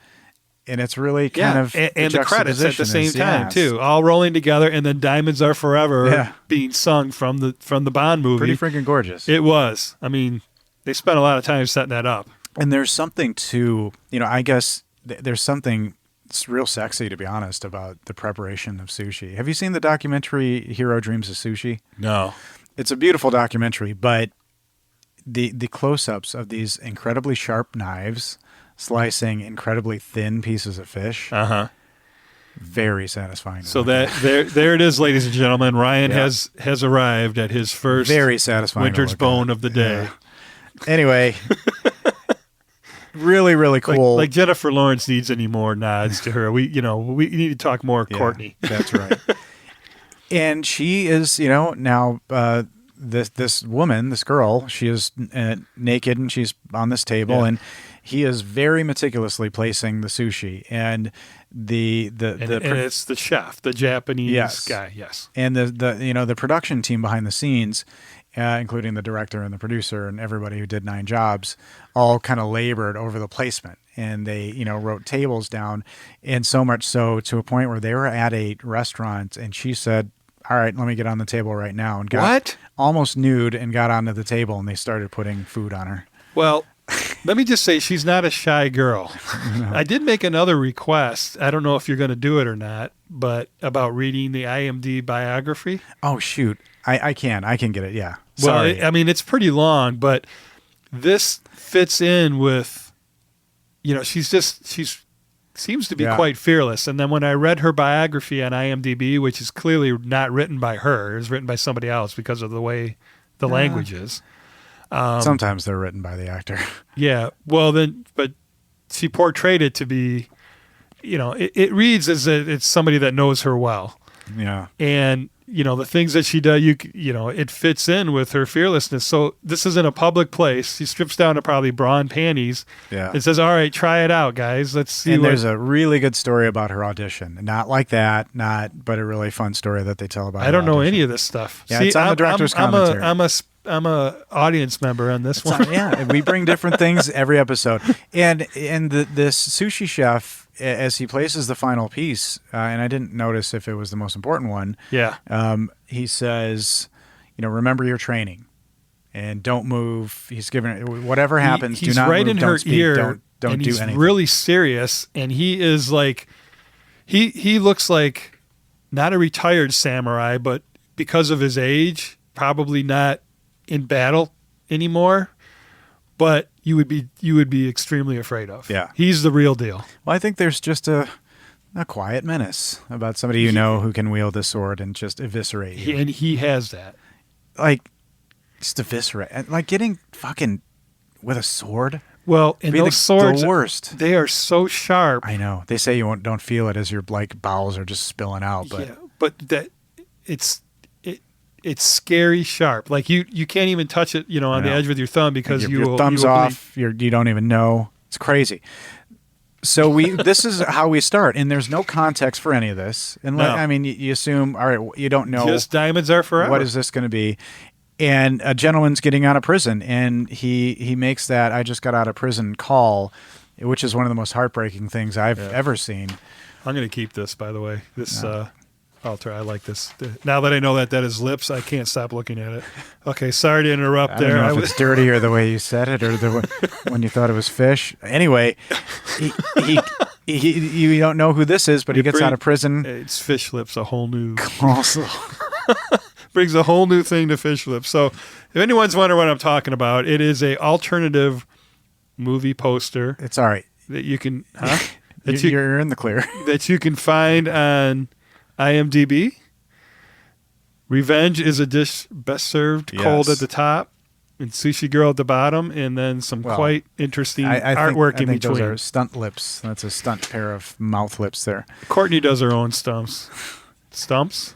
And it's really kind of and the credits at the same time too, all rolling together, and then "Diamonds Are Forever" being sung from the Bond movie. Pretty freaking gorgeous. It was. I mean, they spent a lot of time setting that up. And there's something to, I guess there's something real sexy, to be honest, about the preparation of sushi. Have you seen the documentary "Hero Dreams of Sushi"? No. It's a beautiful documentary, but the close-ups of these incredibly sharp knives slicing incredibly thin pieces of fish. Very satisfying. So there it is, ladies and gentlemen. Ryan has arrived at his first very satisfying winter's bone of the day. Yeah. Anyway, really, really cool. Like Jennifer Lawrence needs any more nods to her. We need to talk more Courtney. That's right. And she is, now this woman, this girl, she is naked and she's on this table and he is very meticulously placing the sushi, and it's the chef, the Japanese guy, and the production team behind the scenes, including the director and the producer and everybody who did 9 jobs, all kind of labored over the placement, and they wrote tables down, and so much so to a point where they were at a restaurant, and she said, "All right, let me get on the table right now," and got almost nude and got onto the table, and they started putting food on her. Well, let me just say, she's not a shy girl. No. I did make another request. I don't know if you're going to do it or not, but about reading the IMDb biography. Oh, shoot. I can get it, yeah. Sorry. Well, it's pretty long, but this fits in with, she seems to be quite fearless. And then when I read her biography on IMDb, which is clearly not written by her, it was written by somebody else because of the way the language is. Sometimes they're written by the actor. Yeah. Well, but she portrayed it to be, it reads as it's somebody that knows her well. Yeah. And, the things that she does, it fits in with her fearlessness. So this is in a public place. She strips down to probably bra and panties. Yeah. And says, "All right, try it out, guys. Let's see." And there's a really good story about her audition. Not like that, but a really fun story that they tell about her I don't know audition. any of this stuff. Yeah, it's on the director's commentary. I'm a audience member on this one. Yeah, we bring different things every episode. And this sushi chef, as he places the final piece, and I didn't notice if it was the most important one. Yeah. He says, remember your training, and don't move. He's giving whatever happens. He's do not right move, in don't her speak, ear. Don't and do he's anything. Really serious, and he is like, he looks like not a retired samurai, but because of his age, probably not in battle anymore, but you would be extremely afraid of. Yeah. He's the real deal. Well, I think there's just a quiet menace about somebody who can wield a sword and just eviscerate you. And he has that. Like, just eviscerate. Like getting fucking with a sword. Well, and those swords, the worst. They are so sharp. I know. They say you don't feel it as your bowels are just spilling out. But yeah, but that it's scary sharp. Like you can't even touch it, on the edge with your thumb because your thumb's off. You don't even know. It's crazy. So this is how we start, and there's no context for any of this. And you assume, all right, you don't know. Just Diamonds Are Forever. What is this going to be? And a gentleman's getting out of prison, and he makes that "I just got out of prison" call, which is one of the most heartbreaking things I've ever seen. I'm going to keep this, by the way. This altar, I like this. Now that I know that is lips, I can't stop looking at it. Okay, sorry to interrupt there. I don't know if it's dirty or the way you said it or when you thought it was fish. Anyway, you don't know who this is, but he gets out of prison. It's fish lips, a whole new... brings a whole new thing to fish lips. So if anyone's wondering what I'm talking about, it is a alternative movie poster. It's all right. That you can... You're in the clear. That you can find on IMDb. Revenge is a dish best served cold at the top, and Sushi Girl at the bottom, and then some quite interesting artwork in between. Those are stunt lips. That's a stunt pair of mouth lips there. Courtney does her own stumps. Stunts.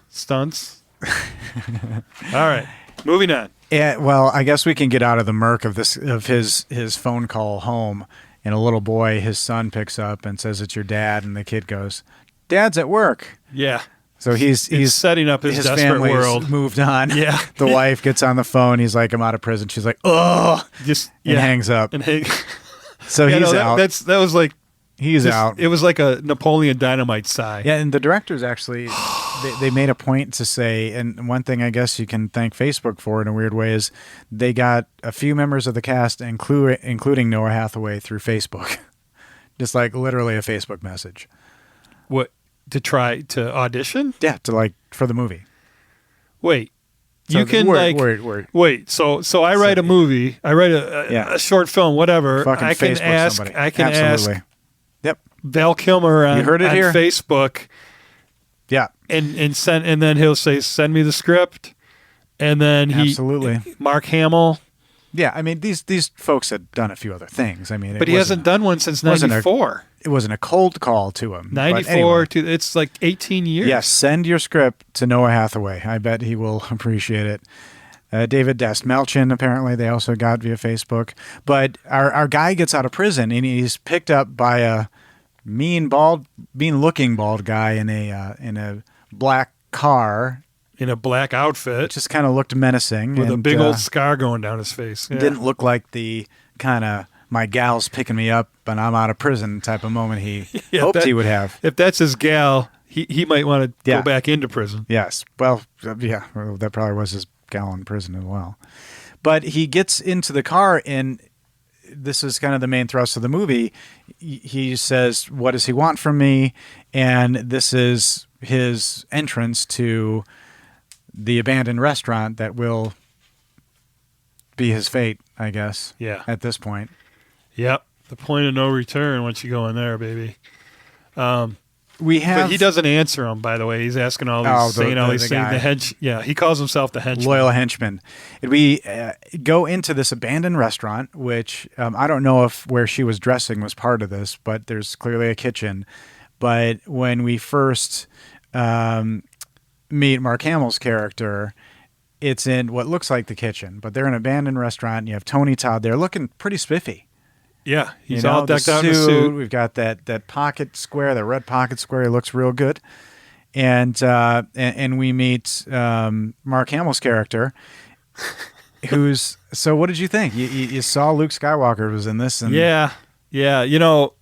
All right, moving on. Yeah, well, I guess we can get out of the murk of his phone call home, and a little boy, his son, picks up and says it's your dad, and the kid goes, "Dad's at work." Yeah. So he's setting up his desperate family's world. Moved on. Yeah. The wife gets on the phone. He's like, "I'm out of prison." She's like, "Oh," and hangs up. And so he's out. That was like he's out. It was like a Napoleon Dynamite sigh. Yeah, and the directors actually they made a point to say, and one thing I guess you can thank Facebook for in a weird way is they got a few members of the cast, including Noah Hathaway, through Facebook, just like literally a Facebook message. What? To try to audition? Yeah, for the movie. Wait. So you can wait. So I write a movie. I write a short film, whatever. Fucking I can Facebook ask. somebody. I can Absolutely. ask. Yep. Val Kilmer on, you heard it on here? Facebook. Yeah. And then he'll say, "Send me the script," and then Mark Hamill. Yeah, I mean these folks had done a few other things. I mean, but he hasn't done one since '94. It wasn't a cold call to him. 94 anyway. to it's like 18 years. Yes, send your script to Noah Hathaway. I bet he will appreciate it. David Dastmalchian, apparently they also got via Facebook. But our guy gets out of prison and he's picked up by a mean-looking bald guy in a black car. In a black outfit. It just kind of looked menacing. With a big old scar going down his face. Yeah. Didn't look like the kind of my gal's picking me up and I'm out of prison type of moment he hoped he would have. If that's his gal, he might want to go back into prison. Yes. Well, that probably was his gal in prison as well. But he gets into the car, and this is kind of the main thrust of the movie. He says, "What does he want from me?" And this is his entrance to the abandoned restaurant that will be his fate, I guess. Yeah. At this point. Yep. The point of no return once you go in there, baby. But he doesn't answer them, by the way. He's asking all these, saying all these things. He calls himself the henchman. Loyal henchman. And we go into this abandoned restaurant, which I don't know if where she was dressing was part of this, but there's clearly a kitchen. But when we first meet Mark Hamill's character, it's in what looks like the kitchen, but they're in an abandoned restaurant. And you have Tony Todd there looking pretty spiffy. Yeah, he's all decked out in a suit. We've got that pocket square, the red pocket square. He looks real good. And we meet Mark Hamill's character, who's... So what did you think? You saw Luke Skywalker was in this. And yeah. You know,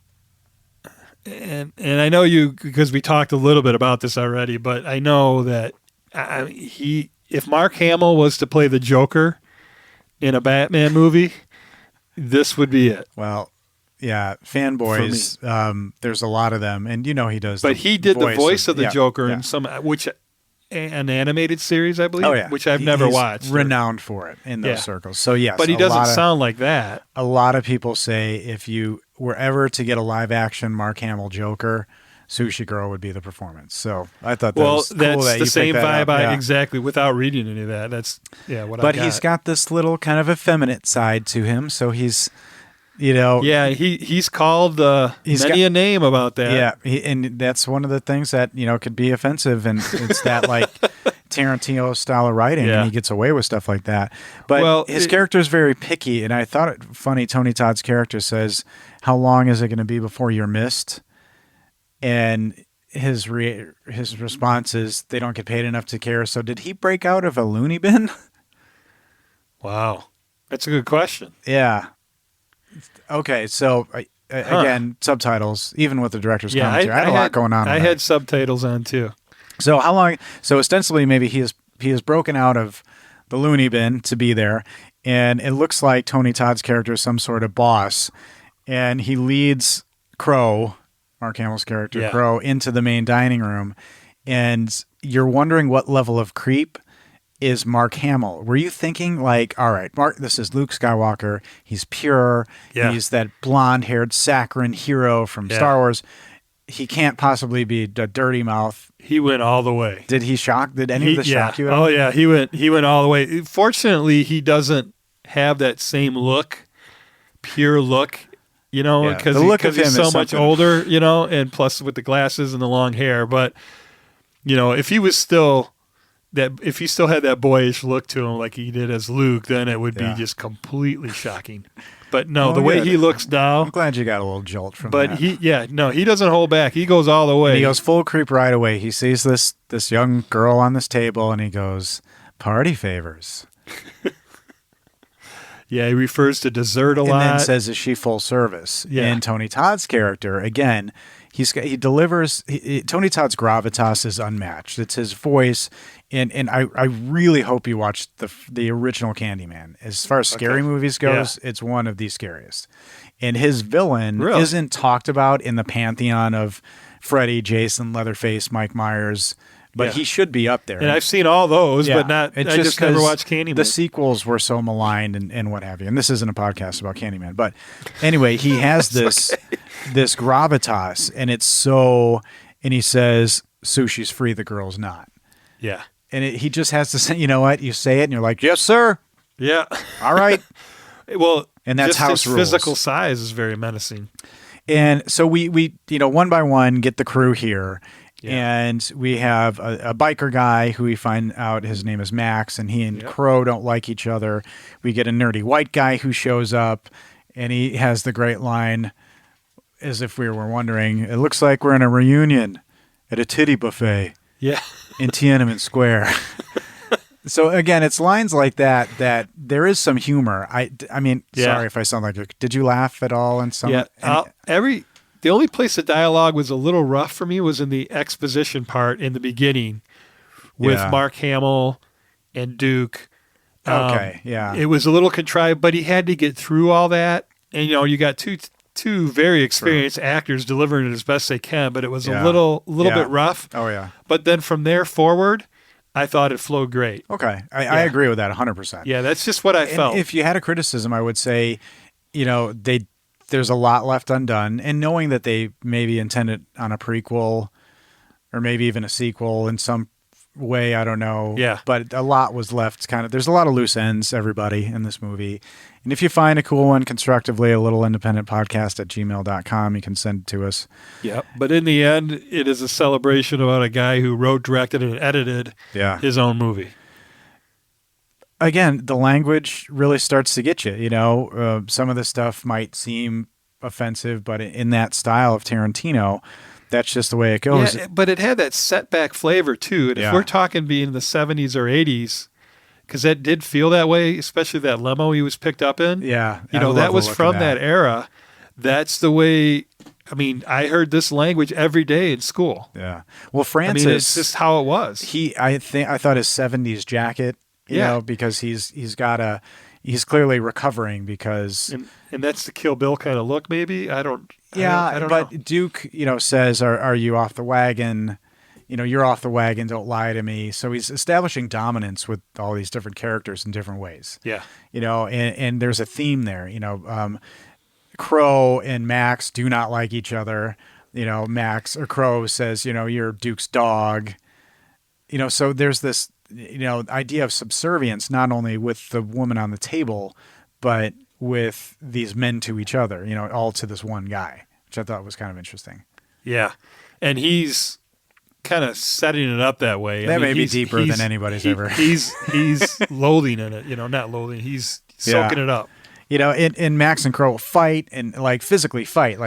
and I know you, because we talked a little bit about this already, but I know that if Mark Hamill was to play the Joker in a Batman movie... This would be it. Well, yeah, fanboys. There's a lot of them, and he does. But he did the voice of the Joker in an animated series, I believe. Oh yeah, which I've never watched. Renowned for it in those circles. So yes, but he doesn't sound like that. A lot of people say if you were ever to get a live action Mark Hamill Joker, Sushi Girl would be the performance. So I thought that was cool. That's that the same vibe. Exactly, without reading any of that. That's what. But he's got this little kind of effeminate side to him. So he's, he's called many a name about that. Yeah, and that's one of the things that could be offensive, and it's that like Tarantino style of writing, and he gets away with stuff like that. But his character is very picky, and I thought it funny. Tony Todd's character says, "How long is it going to be before you're missed?" And his response is, "They don't get paid enough to care." So did he break out of a loony bin? Wow, that's a good question. Yeah. Okay, so again, subtitles, even with the director's commentary. I had a lot going on. I had subtitles on too. So how long? So ostensibly, maybe he has broken out of the loony bin to be there, and it looks like Tony Todd's character is some sort of boss, and he leads Crow, Mark Hamill's character, Crow, into the main dining room, and you're wondering what level of creep is Mark Hamill. Were you thinking like, all right, Mark, this is Luke Skywalker. He's pure. Yeah. He's that blonde-haired saccharine hero from Star Wars. He can't possibly be a dirty mouth. He went all the way. Did any of this shock you at all? Oh yeah, he went all the way. Fortunately, he doesn't have that same look, pure look. Because he's so much older, and plus with the glasses and the long hair. But if he was still if he still had that boyish look to him like he did as Luke, then it would be just completely shocking. But no, the way he looks now. I'm glad you got a little jolt from but that. He doesn't hold back. He goes all the way. And he goes full creep right away. He sees this young girl on this table, and he goes, "Party favors." Yeah, he refers to dessert a lot. And then says, "Is she full service?" Yeah. And Tony Todd's character, again, he delivers. Tony Todd's gravitas is unmatched. It's his voice, and I really hope you watch the original Candyman. As far as scary movies goes, it's one of the scariest. And his villain isn't talked about in the pantheon of Freddy, Jason, Leatherface, Mike Myers. But he should be up there. And I've seen all those, but not. I just never watched Candyman. The sequels were so maligned and what have you. And this isn't a podcast about Candyman, but anyway, he has this gravitas, and it's so. And he says, "Sushi's free, the girl's not." Yeah. And he just has to say, you know what? You say it, and you're like, "Yes, sir." Yeah. All right. Well, and that's just house his rules. Physical size is very menacing. And so we one by one get the crew here. Yeah. And we have a biker guy who we find out his name is Max, and he and Crow don't like each other. We get a nerdy white guy who shows up, and he has the great line, as if we were wondering, "It looks like we're in a reunion at a titty buffet in Tiananmen Square." So again, it's lines like that there is some humor. I mean, sorry if I sound like did you laugh at all in some? Yeah, the only place the dialogue was a little rough for me was in the exposition part in the beginning with Mark Hamill and Duke. It was a little contrived, but he had to get through all that. And, you got two very experienced actors delivering it as best they can, but it was a little bit rough. Oh, yeah. But then from there forward, I thought it flowed great. Okay. I agree with that 100%. Yeah, that's just what I felt. If you had a criticism, I would say, there's a lot left undone, and knowing that they maybe intended on a prequel or maybe even a sequel in some way, I don't know. Yeah. But a lot was left there's a lot of loose ends, everybody, in this movie. And if you find a cool one constructively, a little independent podcast at gmail.com, you can send it to us. Yep. But in the end, it is a celebration about a guy who wrote, directed, and edited his own movie. Again, the language really starts to get you. Some of the stuff might seem offensive, but in that style of Tarantino, that's just the way it goes. Yeah, but it had that setback flavor too. And if we're talking being the 70s or 80s, because that did feel that way, especially that limo he was picked up in. Yeah, that was from that era. That's the way. I mean, I heard this language every day in school. Yeah. Well, Francis, it's just how it was. I thought his 70s jacket. Because he's clearly recovering because and that's the Kill Bill kind of look. Maybe I don't but know. Duke says, "Are you off the wagon? You're off the wagon. Don't lie to me." So he's establishing dominance with all these different characters in different ways. Yeah. And there's a theme there. Crow and Max do not like each other. Max or Crow says, "You're Duke's dog." So there's this. Idea of subservience, not only with the woman on the table, but with these men to each other, all to this one guy, which I thought was kind of interesting. Yeah. And he's kind of setting it up that way. That may be deeper than anybody's ever. He's loathing in it, not loathing. He's soaking it up. And Max and Crow fight and physically fight,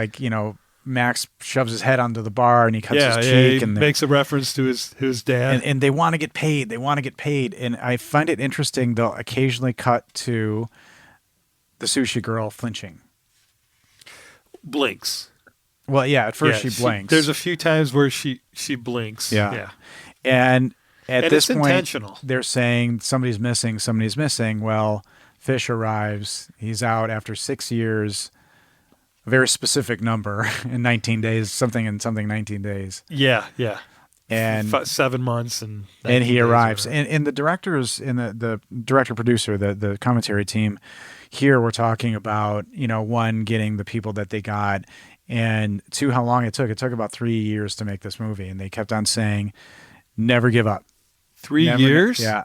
Max shoves his head onto the bar and he cuts his cheek. He makes a reference to his dad. And they want to get paid. And I find it interesting, they'll occasionally cut to the Sushi Girl flinching. Blinks. Well, at first she blinks. There's a few times where she blinks. Yeah. And at this point, intentional. They're saying somebody's missing. Well, Fish arrives. He's out after 6 years. Very specific number in 19 days, 19 days. Yeah. And 7 months and he arrives. And the directors and the director producer, the commentary team here, we're talking about, one, getting the people that they got, and two, how long it took. It took about 3 years to make this movie. And they kept on saying, never give up. 3 years? Yeah.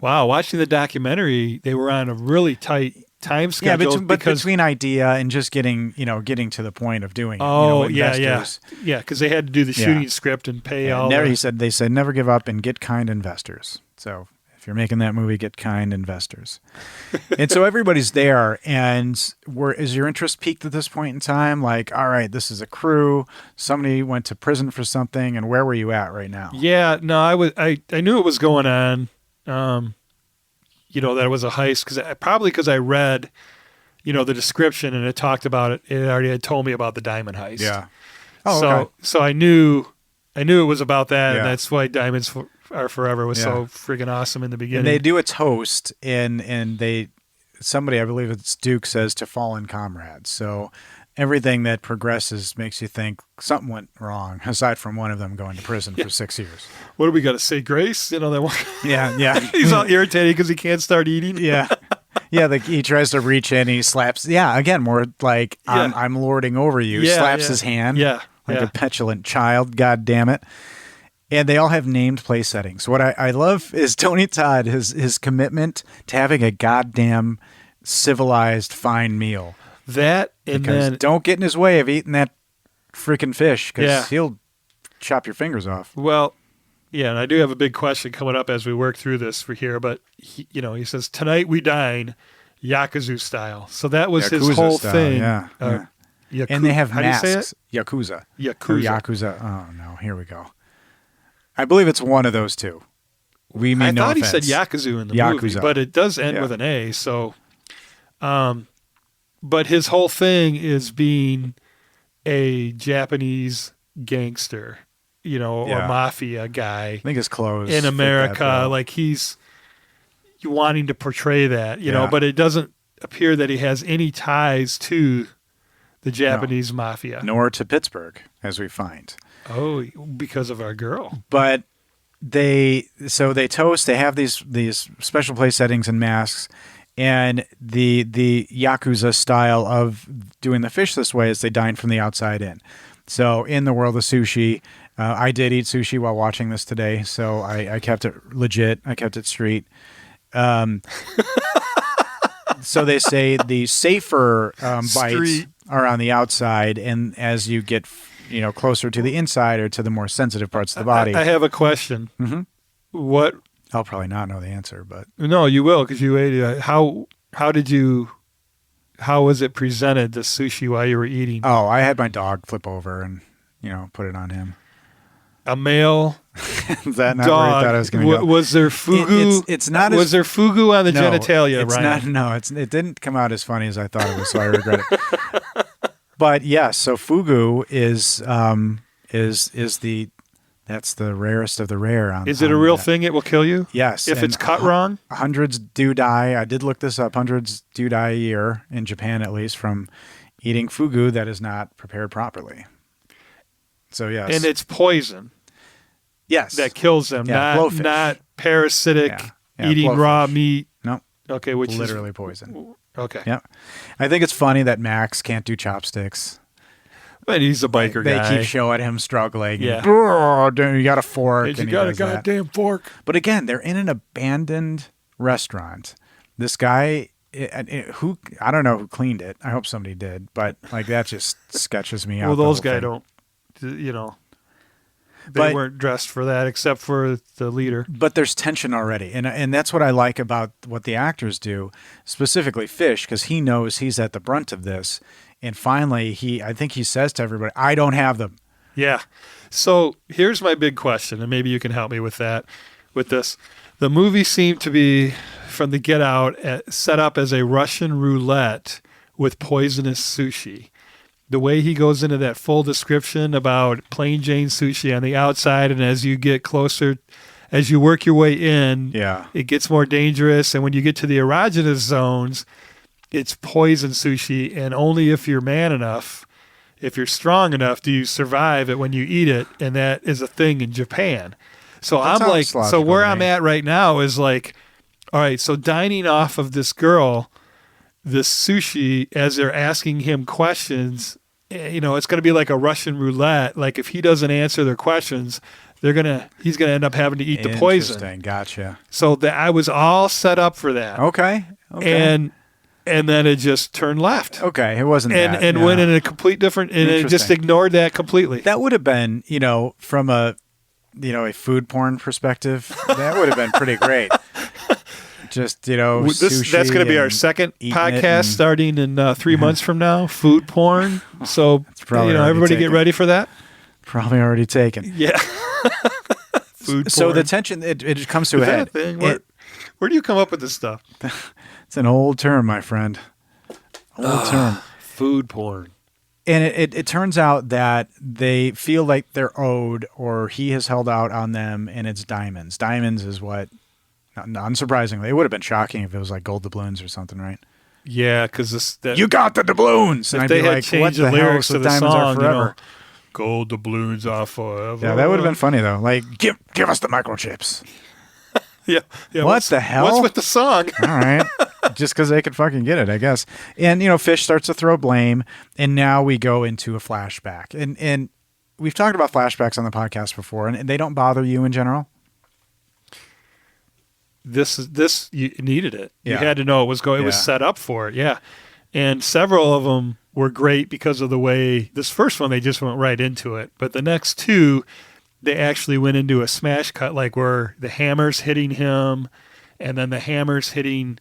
Wow. Watching the documentary, they were on a really tight time Yeah, schedule. but because between idea and just getting to the point of doing it. oh investors. yeah, because they had to do the shooting script and pay all. They said never give up and get kind investors. So if you're making that movie, get kind investors. And so everybody's there, and is your interest peaked at this point in time? Like, all right, this is a crew. Somebody went to prison for something, and where were you at right now? Yeah, no, I knew it was going on. That it was a heist because I read, the description and it talked about it. It already had told me about the diamond heist. Yeah. Oh, okay. So I knew it was about that, Yeah. and that's why Diamonds Are Forever was so friggin' awesome in the beginning. And they do a toast, and somebody, I believe it's Duke, says to fallen comrades. So everything that progresses makes you think something went wrong, aside from one of them going to prison for 6 years. What do we got to say, Grace? That one. Yeah. He's all irritated because he can't start eating. Yeah. Yeah, he tries to reach in, he slaps. Yeah, again, more like I'm lording over you. Slaps his hand. Yeah, like a petulant child. God damn it! And they all have named place settings. What I love is Tony Todd, his commitment to having a goddamn civilized fine meal. That and because then don't get in his way of eating that freaking fish because he'll chop your fingers off. Well. Yeah, and I do have a big question coming up as we work through this for here, but he says tonight we dine Yakuza style. So that was Yakuza his whole style, thing. Yeah. And they have masks. Yakuza. Yakuza. Oh no, here we go. I believe it's one of those two. We mean no offense. I thought he said Yakuza in the movie, but it does end with an A. So, but his whole thing is being a Japanese gangster. Or mafia guy. I think his clothes in America, like he's wanting to portray that, but it doesn't appear that he has any ties to the Japanese mafia, nor to Pittsburgh, as we find. Oh, because of our girl. But they toast. They have these special place settings and masks, and the Yakuza style of doing the fish this way is they dine from the outside in. So in the world of sushi. I did eat sushi while watching this today, so I kept it legit. I kept it street. So they say the safer bites are on the outside, and as you get closer to the inside or to the more sensitive parts of the body. I have a question. Mm-hmm. What? I'll probably not know the answer, but no, you will because you ate it. How was it presented, the sushi, while you were eating? Oh, I had my dog flip over and put it on him. A male is that not dog. Where I thought I was going to go? Was there fugu? It's not. Was there fugu on the genitalia? It's Ryan? not. No, it didn't come out as funny as I thought it was, so I regret it. But yes, so fugu is that's the rarest of the rare. Is it a real thing? It will kill you. Yes, if it's cut wrong. Hundreds do die. I did look this up. Hundreds do die a year in Japan, at least, from eating fugu that is not prepared properly. So yes, and it's poison. Yes, that kills them. Not parasitic eating raw meat. No. Okay, which literally poison. Okay. Yeah, I think it's funny that Max can't do chopsticks. But he's a biker guy. They keep showing him struggling. Yeah. And, you got a fork. And you got a goddamn fork. But again, they're in an abandoned restaurant. This guy, who I don't know who cleaned it. I hope somebody did. But like that just sketches me out. Well, those guys don't. They weren't dressed for that except for the leader. But there's tension already. And that's what I like about what the actors do, specifically Fish, because he knows he's at the brunt of this. And finally, I think he says to everybody, I don't have them. Yeah. So here's my big question, and maybe you can help me with this. The movie seemed to be, from the get out, set up as a Russian roulette with poisonous sushi. The way he goes into that full description about plain Jane sushi on the outside, and as you get closer, as you work your way in, it gets more dangerous. And when you get to the erogenous zones, it's poison sushi, and only if you're man enough, if you're strong enough, do you survive it when you eat it, and that is a thing in Japan. So I'm like, so where I'm at right now is like, all right, so dining off of this girl, this sushi, as they're asking him questions, it's going to be like a Russian roulette. Like if he doesn't answer their questions, he's going to end up having to eat the poison. Interesting, gotcha. So I was all set up for that. Okay. And and then it just turned left. Okay, it wasn't that. And went in a complete different, and it just ignored that completely. That would have been, from a food porn perspective, that would have been pretty great. Just, sushi. That's going to be our second podcast starting in 3 months from now. Food porn. So, everybody get ready for that. Probably already taken. Yeah. Food porn. So the tension, it comes to a head. Where do you come up with this stuff? It's an old term, my friend. Old term. Food porn. And it turns out that they feel like they're owed, or he has held out on them, and it's diamonds. Diamonds is what, unsurprisingly, it would have been shocking if it was like gold doubloons or something, right? Yeah, because you got the doubloons. If they had changed the lyrics to the song, gold doubloons are forever. Yeah, that would have been funny though. Like, give us the microchips. Yeah. What the hell? What's with the song? All right. Just because they could fucking get it, I guess. And, Fish starts to throw blame, and now we go into a flashback. And we've talked about flashbacks on the podcast before, and they don't bother you in general? This you needed it. Yeah. You had to know it was going. It was set up for it, yeah. And several of them were great because of the way, this first one, they just went right into it. But the next two, they actually went into a smash cut, like where the hammer's hitting him, and then the hammer's hitting,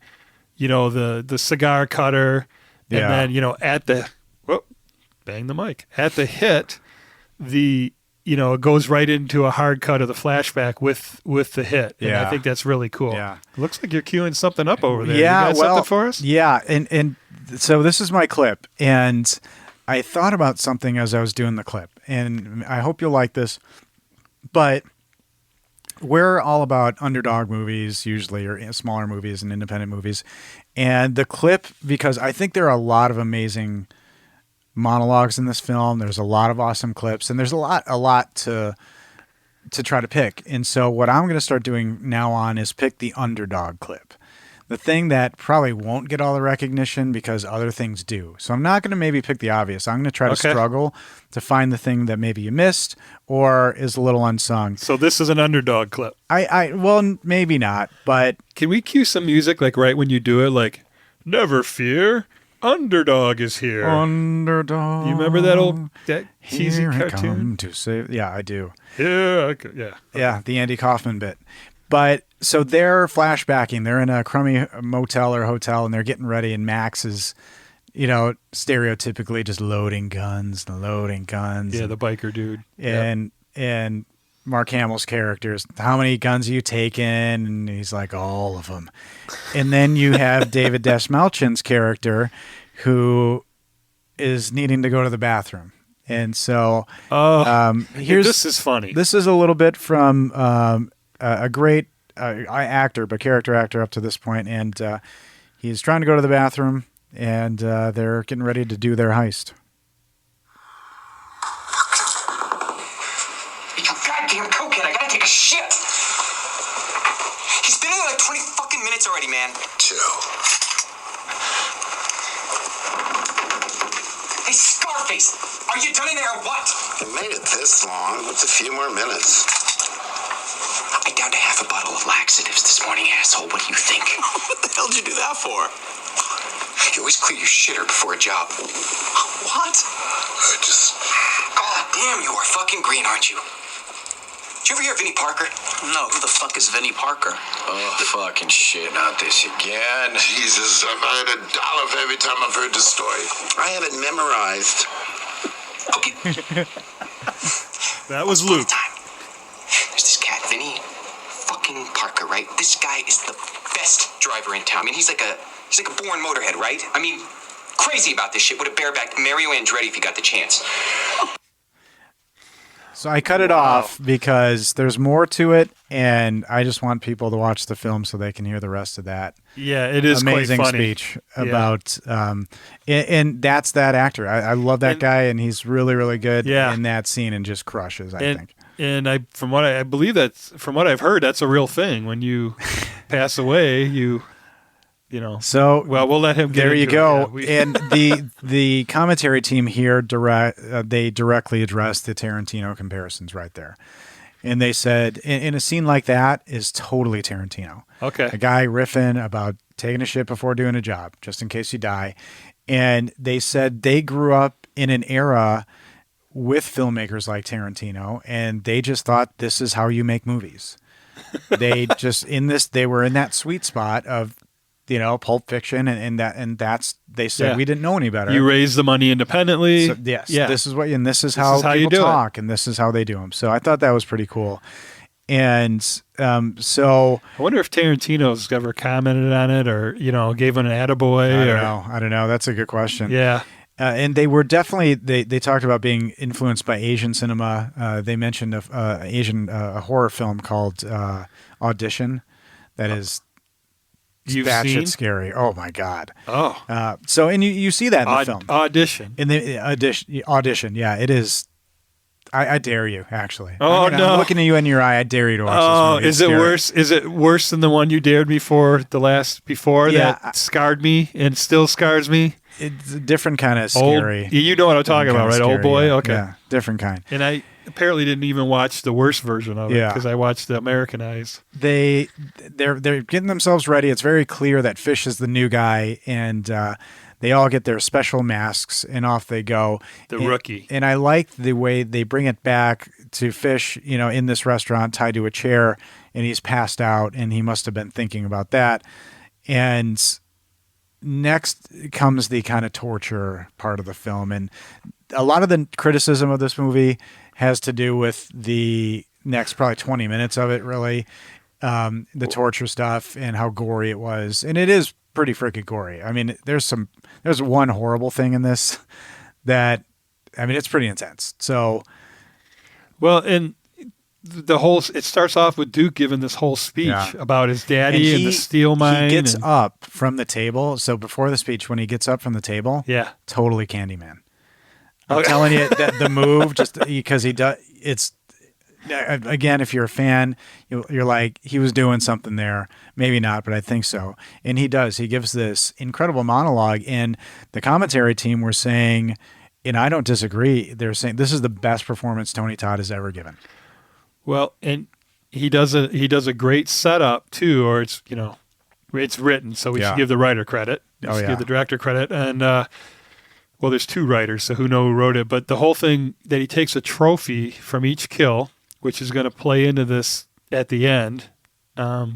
the cigar cutter, and then at the bang the mic at the hit, it goes right into a hard cut of the flashback with the hit. And I think that's really cool. Yeah, looks like you're queuing something up over there. Yeah, you got something for us? Yeah, and so this is my clip, and I thought about something as I was doing the clip, and I hope you'll like this. But we're all about underdog movies usually, or smaller movies and independent movies. And the clip, because I think there are a lot of amazing monologues in this film. There's a lot of awesome clips, and there's a lot to try to pick. And so what I'm going to start doing now on is pick the underdog clip. The thing that probably won't get all the recognition because other things do. So I'm not going to maybe pick the obvious. I'm going to try to struggle to find the thing that maybe you missed or is a little unsung. So this is an underdog clip. Well, maybe not, but can we cue some music like right when you do it, like "Never fear, underdog is here." Underdog. You remember that cheesy cartoon? To save. Yeah, I do. Yeah. Yeah, the Andy Kaufman bit. But so they're flashbacking. They're in a crummy motel or hotel, and they're getting ready. And Max is, stereotypically just loading guns. Yeah, the biker dude. And Mark Hamill's character is, how many guns are you taking? And he's like, all of them. And then you have David Dastmalchian's character, who is needing to go to the bathroom. And so this is funny. This is a little bit from a great character actor up to this point, and he's trying to go to the bathroom, and they're getting ready to do their heist. You goddamn cokehead, I gotta take a shit! He's been in like 20 fucking minutes already, man. 2. Hey, Scarface! Are you done in there or what? It made it this long. It's a few more minutes. I downed a half a bottle of laxatives this morning, asshole. What do you think? What the hell did you do that for? You always clear your shitter before a job. What? God damn, you are fucking green, aren't you? Did you ever hear of Vinnie Parker? No, who the fuck is Vinnie Parker? Oh, fucking shit, not this again. Jesus, I've had $1 for every time I've heard the story. I have it memorized. Okay. That was Luke. There's this cat, Vinnie fucking Parker, right? This guy is the best driver in town. I mean, he's like a born motorhead, right? I mean, crazy about this shit. Would have barebacked Mario Andretti if he got the chance. So I cut it off because there's more to it, and I just want people to watch the film so they can hear the rest of that. Yeah, it is amazing quite funny. Speech about, and that's that actor. I love that guy, and he's really, really good in that scene and just crushes. I think. And from what I've heard, that's a real thing. When you pass away, So we'll let him get there. You go. Yeah, and the commentary team here directly address the Tarantino comparisons right there, And they said, in a scene like that is totally Tarantino. Okay. A guy riffing about taking a shit before doing a job, just in case you die. And they said they grew up in an era with filmmakers like Tarantino, and they just thought this is how you make movies. They were in that sweet spot of, Pulp Fiction, and they said we didn't know any better. You raise the money independently. So, yes, this is how people you do talk, and this is how they do them. So I thought that was pretty cool. And so I wonder if Tarantino's ever commented on it, or gave it an attaboy. I don't know. That's a good question. Yeah. And they were definitely they talked about being influenced by Asian cinema. They mentioned a horror film called Audition that is batshit scary. Oh my god. Oh. And you see that in the film. Audition. In the audition, yeah, it is. I dare you, actually. Oh, no. I'm looking at you in your eye. I dare you to watch this movie. Is it worse? Is it worse than the one you dared me for that scarred me and still scars me? It's a different kind of scary. You know what I'm talking about, right? Scary, Old boy? yeah. Okay. Yeah, different kind. And I apparently didn't even watch the worst version of it because I watched the Americanized. They're getting themselves ready. It's very clear that Fish is the new guy, and they all get their special masks, and off they go. Rookie. And I like the way they bring it back to Fish, in this restaurant tied to a chair, and he's passed out, and he must have been thinking about that. And next comes the kind of torture part of the film. And a lot of the criticism of this movie has to do with the next probably 20 minutes of it, really. The torture stuff and how gory it was. And it is pretty freaking gory. I mean, there's one horrible thing in this that, it's pretty intense. So, well, and it starts off with Duke giving this whole speech about his daddy and the steel mine. He gets up from the table. So before the speech, when he gets up from the table, totally Candyman. I'm telling you that the move, just because he does, it's, again, if you're a fan, you're like, he was doing something there. Maybe not, but I think so. And he does. He gives this incredible monologue, and the commentary team were saying, and I don't disagree, they're saying this is the best performance Tony Todd has ever given. Well, and he does a great setup too, or it's written, so we should give the writer credit. Give the director credit, and there's two writers, so who knows who wrote it. But the whole thing that he takes a trophy from each kill, which is going to play into this at the end,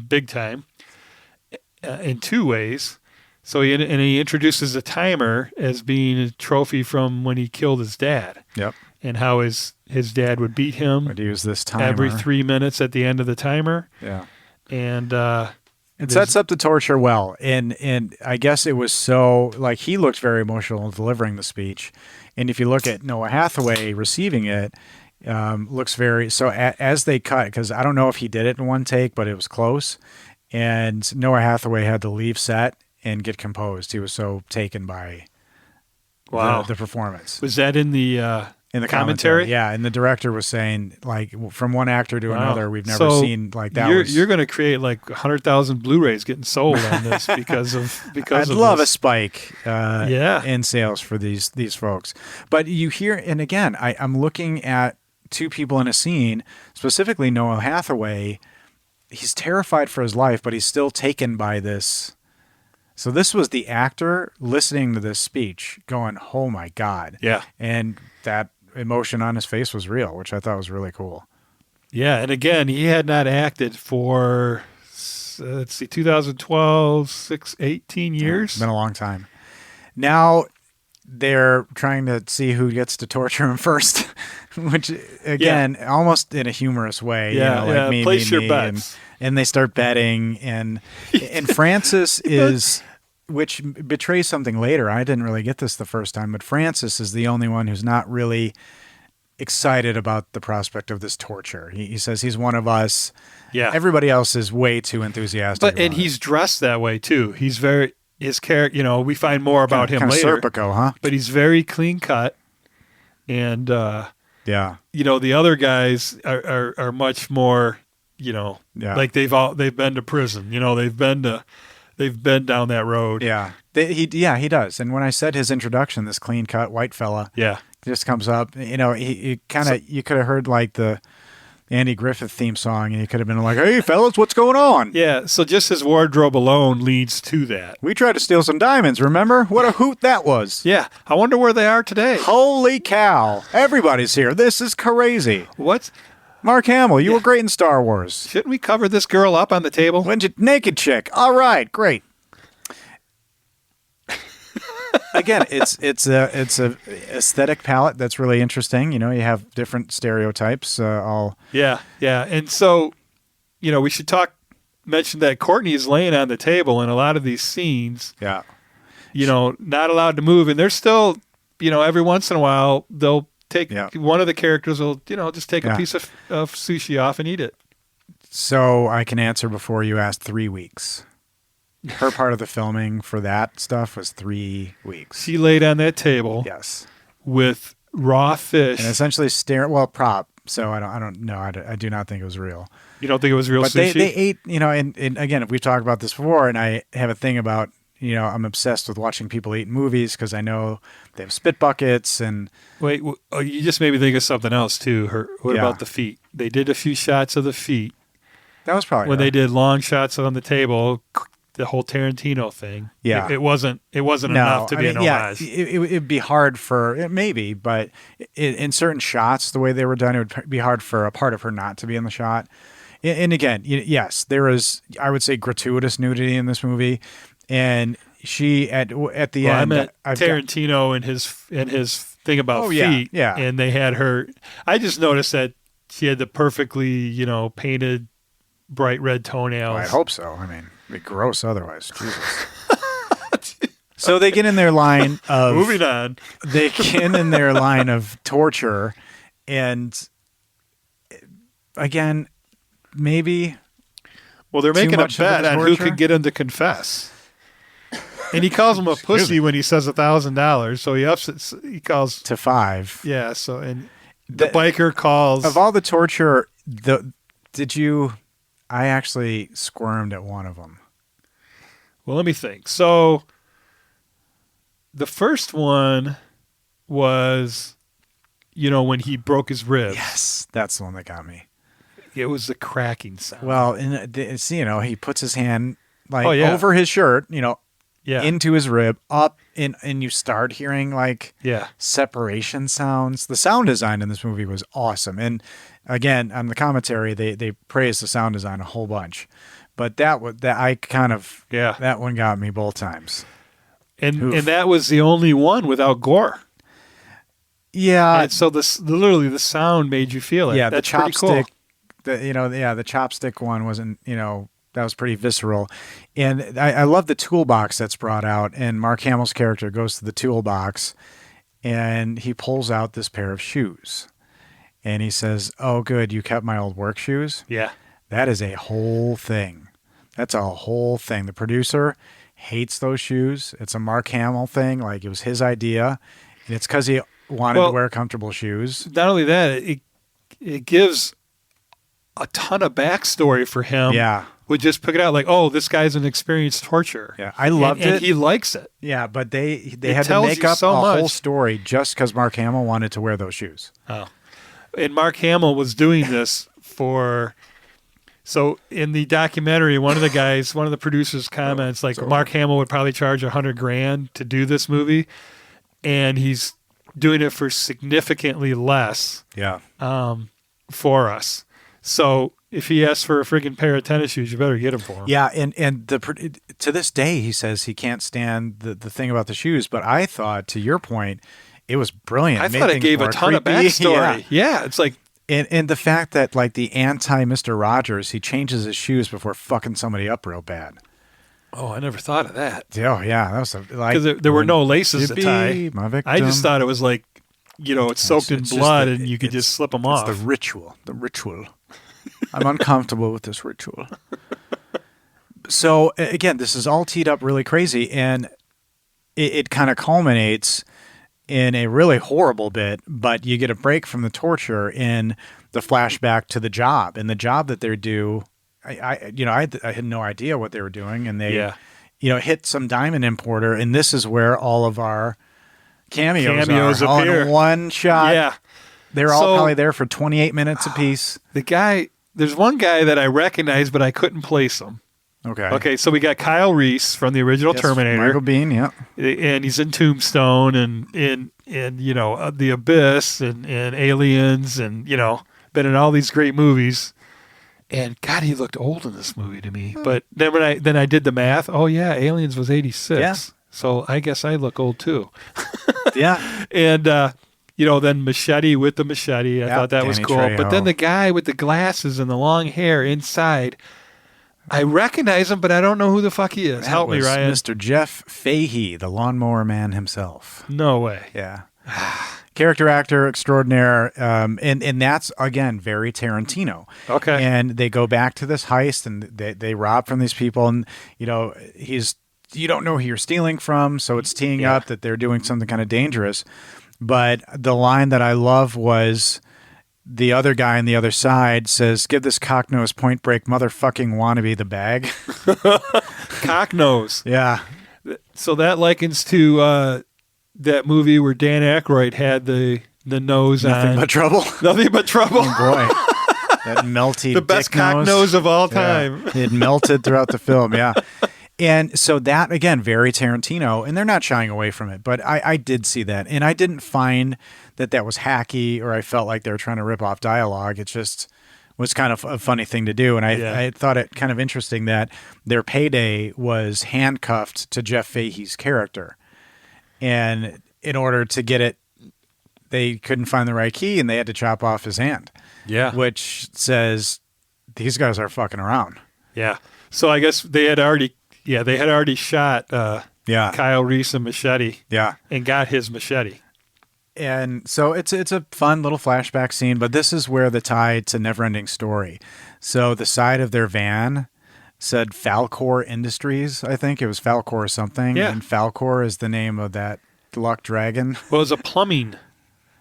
big time, in two ways. So he introduces a timer as being a trophy from when he killed his dad. Yep. And how his dad would beat him. Would use this timer every 3 minutes at the end of the timer. Yeah. And it sets up the torture well. And I guess it was so, like, he looked very emotional delivering the speech. And if you look at Noah Hathaway receiving it, looks very, so as they cut, because I don't know if he did it in one take, but it was close. And Noah Hathaway had to leave set and get composed. He was so taken by the performance. Was that in the commentary? Yeah, and the director was saying, like, from one actor to another, we've never seen like that. You're going to create like 100,000 Blu-rays getting sold on this because I'd love a spike in sales for these folks. But you hear, and again, I'm looking at two people in a scene, specifically Noah Hathaway. He's terrified for his life, but he's still taken by this. So this was the actor listening to this speech going, oh my God. Yeah. And that emotion on his face was real, which I thought was really cool. Yeah. And again, he had not acted for, 2012, 18 years. It's been a long time. Now they're trying to see who gets to torture him first, which again, almost in a humorous way. Yeah. Place your bets. And they start betting, and Francis is, which betrays something later. I didn't really get this the first time, but Francis is the only one who's not really excited about the prospect of this torture. He says he's one of us. Yeah. Everybody else is way too enthusiastic. And he's dressed that way too. He's his character, we find more about him later. Serpico, huh? But he's very clean cut. And, the other guys are much more, like they've been to prison, they've been down that road. Yeah. He does. And when I said his introduction, this clean cut white fella, just comes up, he kind of, you could have heard like the Andy Griffith theme song, and he could have been like, "Hey, fellas, what's going on?" Yeah, so just his wardrobe alone leads to that. We tried to steal some diamonds, remember? What a hoot that was. Yeah, I wonder where they are today. Holy cow. Everybody's here. This is crazy. What's... Mark Hamill, you were great in Star Wars. Shouldn't we cover this girl up on the table? Naked chick. All right, great. Again, it's a aesthetic palette that's really interesting. You know, you have different stereotypes. Yeah, and so, you know, we should mention that Courtney is laying on the table in a lot of these scenes. Yeah, you know, not allowed to move, and they're still, you know, every once in a while they'll take one of the characters will, you know, just take a piece of sushi off and eat it. So I can answer before you asked 3 weeks. Her part of the filming for that stuff was 3 weeks. She laid on that table, yes, with raw fish and essentially prop. So I don't know. I do not think it was real. You don't think it was real but sushi? They ate, you know, and again, we've talked about this before, and I have a thing about, you know, I'm obsessed with watching people eat movies because I know they have spit buckets and. Wait, you just made me think of something else too. What about the feet? They did a few shots of the feet. That was probably when they did long shots on the table. The whole Tarantino thing. Yeah. It wasn't enough to be an homage. It'd be hard maybe, but in certain shots, the way they were done, it would be hard for a part of her not to be in the shot. And again, yes, there is, I would say, gratuitous nudity in this movie. And she, at the end. I meant Tarantino and his thing about feet. Yeah. And they had her. I just noticed that she had the perfectly, you know, painted bright red toenails. Well, I hope so. I mean, it'd be gross otherwise. Jesus. So they get in their line of moving on. They get in their line of torture, and again, maybe. Well, they're making a bet on who could get him to confess. And he calls him a pussy when he says $1,000, so he ups it. He calls to 5. Yeah. So and the biker calls of all the torture. I actually squirmed at one of them. Well, let me think. So the first one was, you know, when he broke his ribs. Yes, that's the one that got me. It was the cracking sound. Well, you know, he puts his hand over his shirt, you know, into his rib, up, and you start hearing separation sounds. The sound design in this movie was awesome. And again, on the commentary, they praised the sound design a whole bunch. But that one got me both times. And that was the only one without gore. Yeah. And so literally the sound made you feel it. Yeah, that's the chopstick. pretty cool. The chopstick one wasn't, you know, that was pretty visceral. And I love the toolbox that's brought out. And Mark Hamill's character goes to the toolbox and he pulls out this pair of shoes. And he says, "Oh, good, you kept my old work shoes?" Yeah. That is a whole thing. That's a whole thing. The producer hates those shoes. It's a Mark Hamill thing. Like, it was his idea. And it's because he wanted to wear comfortable shoes. Not only that, it gives a ton of backstory for him. Yeah. Would just pick it out like, oh, this guy's an experienced torturer. Yeah, I loved it. And he likes it. Yeah, but they had to make up a whole story just because Mark Hamill wanted to wear those shoes. Oh. And Mark Hamill was doing this so in the documentary, one of the producers comments Mark Hamill would probably charge $100,000 to do this movie, and he's doing it for significantly less. Yeah. For us. So if he asks for a friggin' pair of tennis shoes, you better get them for him. Yeah, and to this day he says he can't stand the thing about the shoes. But I thought, to your point, it was brilliant. I thought it gave a ton of backstory. Yeah, it's like. And the fact that, like, the anti-Mr. Rogers, he changes his shoes before fucking somebody up real bad. Oh, I never thought of that. Oh, yeah. That was because there were no laces to tie. My victim. I just thought it was like, you know, it's soaked in blood and you could just slip them off. It's the ritual. I'm uncomfortable with this ritual. So, again, this is all teed up really crazy, and it kind of culminates in a really horrible bit, but you get a break from the torture in the flashback to the job. And the job that they do, I had no idea what they were doing, and they, hit some diamond importer, and this is where all of our cameos are appear. all in one shot. Yeah. They're all So- probably there for 28 minutes apiece. There's one guy that I recognize, but I couldn't place him. Okay. Okay, so we got Kyle Reese from the original Yes, Terminator. Michael Biehn, yeah. And he's in Tombstone and The Abyss and Aliens and been in all these great movies. And God, he looked old in this movie to me. But then I did the math. Oh yeah, Aliens was 86. Yeah. So I guess I look old too. Yeah. And then Machete with the machete. I thought that was Danny cool. Trejo. But then the guy with the glasses and the long hair inside, I recognize him, but I don't know who the fuck he is. That Help me, was Ryan. Mr. Jeff Fahey, the lawnmower man himself. No way. Yeah. Character actor extraordinaire. And that's, again, very Tarantino. Okay. And they go back to this heist and they rob from these people. And, you don't know who you're stealing from. So it's teeing up that they're doing something kind of dangerous. But the line that I love was the other guy on the other side says, "Give this cocknose Point Break motherfucking wannabe the bag." Cocknose. Yeah. So that likens to that movie where Dan Aykroyd had the nose Nothing on. but trouble. Nothing but trouble. Boy. That melty The best dick cock nose of all time. Yeah. It melted throughout the film, yeah. And so that, again, very Tarantino, and they're not shying away from it, but I did see that. And I didn't find that was hacky or I felt like they were trying to rip off dialogue. It just was kind of a funny thing to do. And I thought it kind of interesting that their payday was handcuffed to Jeff Fahey's character. And in order to get it, they couldn't find the right key and they had to chop off his hand. Yeah. Which says these guys are fucking around. Yeah. So I guess they had already shot Kyle Reese and Machete. Yeah. And got his machete. And so it's a fun little flashback scene, but this is where the tie to Neverending Story. So the side of their van said Falcor Industries, I think. It was Falcor something. Yeah. And Falcor is the name of that luck dragon. Well, it was a plumbing.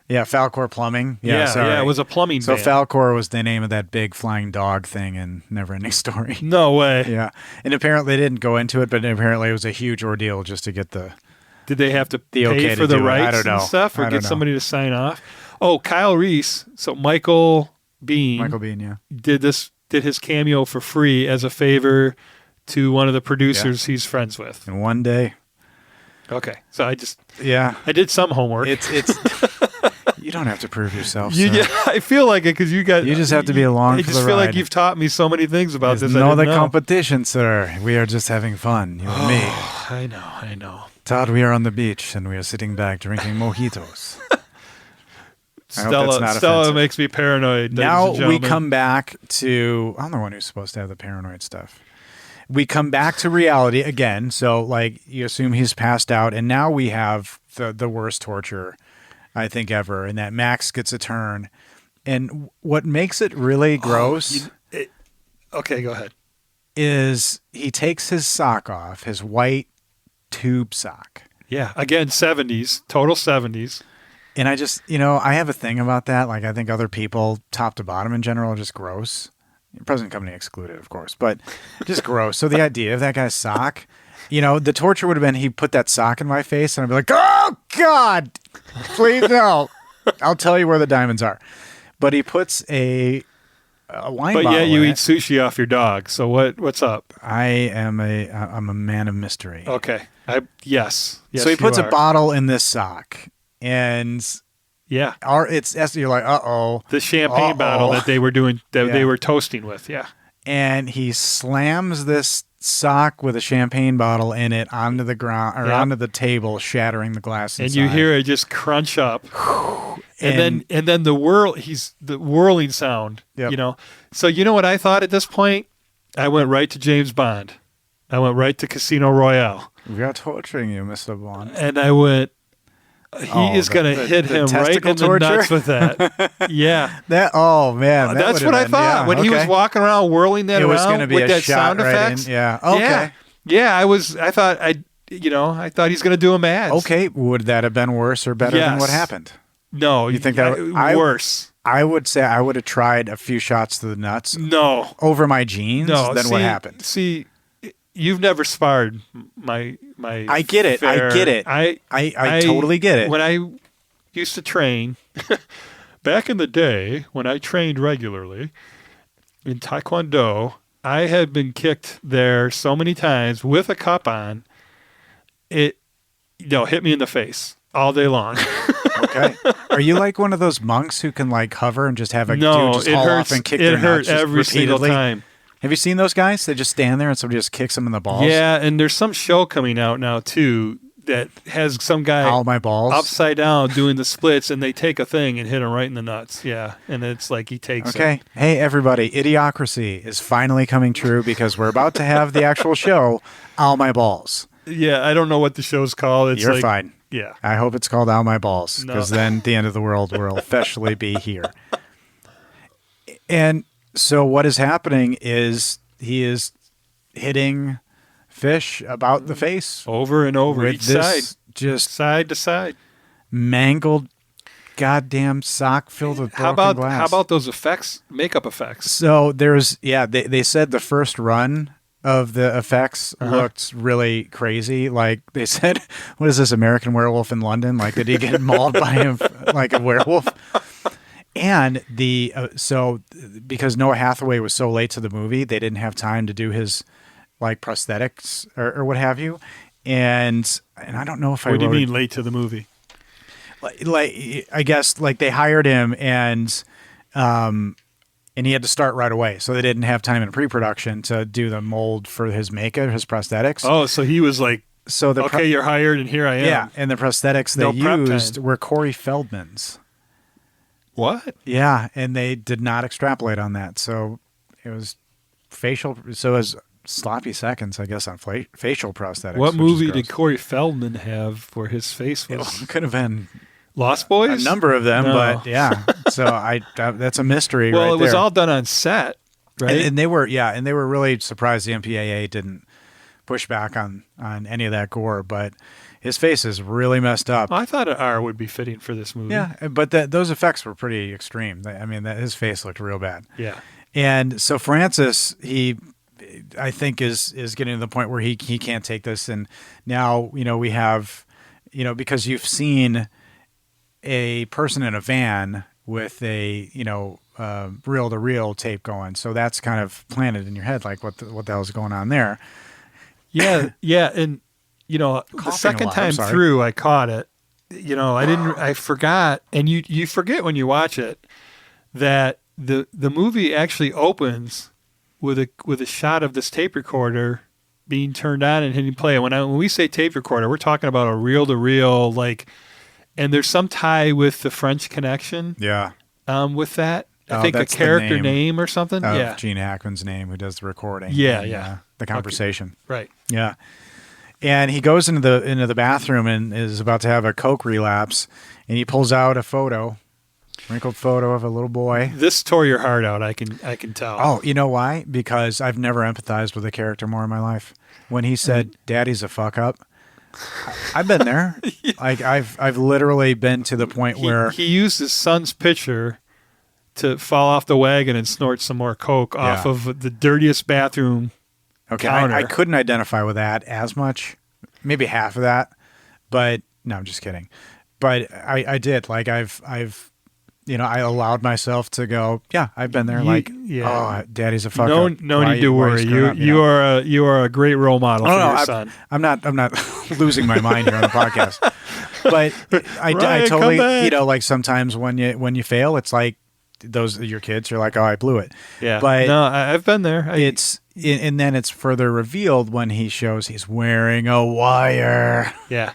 Yeah, Falcor Plumbing. Yeah, it was a plumbing So van. Falcor was the name of that big flying dog thing in Neverending Story. No way. Yeah. And apparently they didn't go into it, but apparently it was a huge ordeal just to get the... Did they have to The pay okay for to the do it. I rights don't know. and stuff, or I don't get know. somebody to sign off? Oh, Kyle Reese. So Michael Biehn yeah. did his cameo for free as a favor to one of the producers he's friends with. And one day... Okay, so I did some homework. It's you don't have to prove yourself. Yeah, I feel like it because you just have to be along I for just the feel ride. like you've taught me so many things about There's this. no I other didn't know. competition, sir. We are just having fun, you and me. I know. Todd, we are on the beach and we are sitting back drinking mojitos. I hope that's not Stella offensive. makes me paranoid. ladies Now and we gentlemen. come back to... I'm the one who's supposed to have the paranoid stuff. We come back to reality again. So, like, you assume he's passed out, and now we have the worst torture, I think, ever, and that Max gets a turn. And what makes it really gross Okay, go ahead. is he takes his sock off, his white tube sock. Yeah, again, 70s, total 70s. And I just, I have a thing about that. Like, I think other people, top to bottom in general, are just gross. Present company excluded, of course, but just gross. So the idea of that guy's sock, the torture would have been he put that sock in my face and I'd be like, oh, God, please no. I'll tell you where the diamonds are. But he puts a wine But bottle yet you in eat it. sushi off your dog. So what's up? I'm a man of mystery. Okay. Yes. So he you puts are. a bottle in this sock and... Yeah. You're like, uh-oh. The champagne bottle that they were doing, that Yeah. they were toasting with. Yeah. And he slams this sock with a champagne bottle in it onto the ground or Yep. onto the table, shattering the glass And inside. you hear it just crunch up. and then the whirling sound, Yep. So you know what I thought at this point? I went right to James Bond. I went right to Casino Royale. We are torturing you, Mr. Bond. And I went, he is going to hit the him right testicle in the torture? nuts with that. Yeah. Man, that That's would've what I been- thought. yeah, When he was okay. walking around whirling that It around was gonna be with a that shot sound right effects. in. Yeah. Okay. Yeah, I thought I thought he's going to do a match. Okay. Would that have been worse or better than Yes. what happened? No, You think that worse? I would say I would have tried a few shots to the nuts No. over my jeans No. than what happened. See, you've never sparred my. I get it. I fair- get it. I I totally get it. When I used to train, back in the day when I trained regularly in Taekwondo, I had been kicked there so many times with a cup on. It, hit me in the face all day long. Okay. Are you like one of those monks who can like hover and just have a dude just haul off and kick their nuts just every single repeatedly? time. Have you seen those guys? They just stand there and somebody just kicks them in the balls. Yeah, and there's some show coming out now too that has some guy All my balls upside down doing the splits, and they take a thing and hit him right in the nuts. Yeah, and it's like he takes it. Okay. Hey, everybody. Idiocracy is finally coming true because we're about to have the actual show, All My Balls. Yeah, I don't know what the show's called. It's You're like, fine. Yeah. I hope it's called All My Balls because No. then the end of the world will officially be here. And so what is happening is he is hitting fish about the face Over and over, with each this side, just side to side. mangled goddamn sock filled with broken glass. How about those effects, makeup effects? So there's, they said the first run of the effects looked really crazy. Like they said, what is this, American Werewolf in London? Like, did he get mauled by him like a werewolf? And so because Noah Hathaway was so late to the movie, they didn't have time to do his like prosthetics or what have you. And I don't know if What do you mean late to the movie? like I guess like they hired him and he had to start right away. So they didn't have time in pre-production to do the mold for his makeup, his prosthetics. Oh, so he was like, So okay, you're hired and here I am. yeah, and the prosthetics they No prep used time. were Corey Feldman's. What? Yeah, and they did not extrapolate on that. So it was facial. So it was sloppy seconds, I guess, on facial prosthetics. What which is movie gross. did Corey Feldman have where his face was? It could have been Lost a Boys? number of them, No. but yeah. So that's a mystery. Well, right it was there. all done on set, right? And they were really surprised the MPAA didn't push back on any of that gore, but his face is really messed up. I thought an R would be fitting for this movie. Yeah, but those effects were pretty extreme. I mean, his face looked real bad. Yeah. And so Francis, I think is getting to the point where he can't take this, and now we have because you've seen a person in a van with a reel-to-reel tape going, so that's kind of planted in your head, like what the hell is going on there? Yeah, yeah, and the Coughing a second lot, I'm time sorry. through, I caught it. I forgot, and you forget when you watch it that the movie actually opens with a shot of this tape recorder being turned on and hitting play. When we say tape recorder, we're talking about a reel-to-reel, like, and there's some tie with the French Connection. Yeah. With that, I Oh, think a that's the character name name or something. Of Yeah, Gene Hackman's name, who does the recording. Yeah, and, yeah. the conversation. right. Yeah. And he goes into the bathroom and is about to have a coke relapse, and he pulls out a wrinkled photo of a little boy. This tore your heart out. I can tell. Oh, you know why? Because I've never empathized with a character more in my life. When he said, "Daddy's a fuck up," I've been there. Like I've literally been to the point where he used his son's picture to fall off the wagon and snort some more coke off of the dirtiest bathroom. okay, counter. I couldn't identify with that as much, maybe half of that, but no, I'm just kidding. But I did, like I've I allowed myself to go, yeah, I've been there. Oh, Daddy's a fuck up. No Why need to why are worry. screwing up, You are a great role model for your son. I'm not losing my mind here on the podcast. But I Ryan, totally, come back. like sometimes when you fail, it's like those your kids. You're like, oh, I blew it. Yeah, But no, I've been there. and then it's further revealed when he shows he's wearing a wire. Yeah,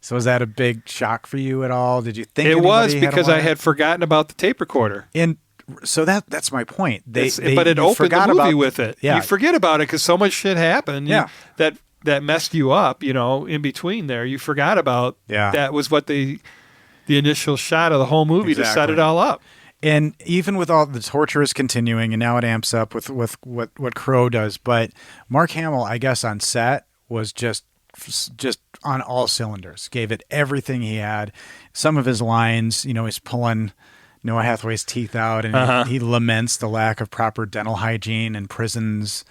So was that a big shock for you at all? Did you think it was anybody because had a I wire? had forgotten about the tape recorder. And so that's my point. But it you opened the forgot movie about, with it. Yeah. You forget about it because so much shit happened. Yeah. That messed you up. In between there, you forgot about. Yeah. That was what the initial shot of the whole movie to set Exactly. it all up. And even with all the torture is continuing, and now it amps up with what Crow does. But Mark Hamill, I guess, on set was just on all cylinders. Gave it everything he had. Some of his lines, he's pulling Noah Hathaway's teeth out, and he laments the lack of proper dental hygiene in prisons.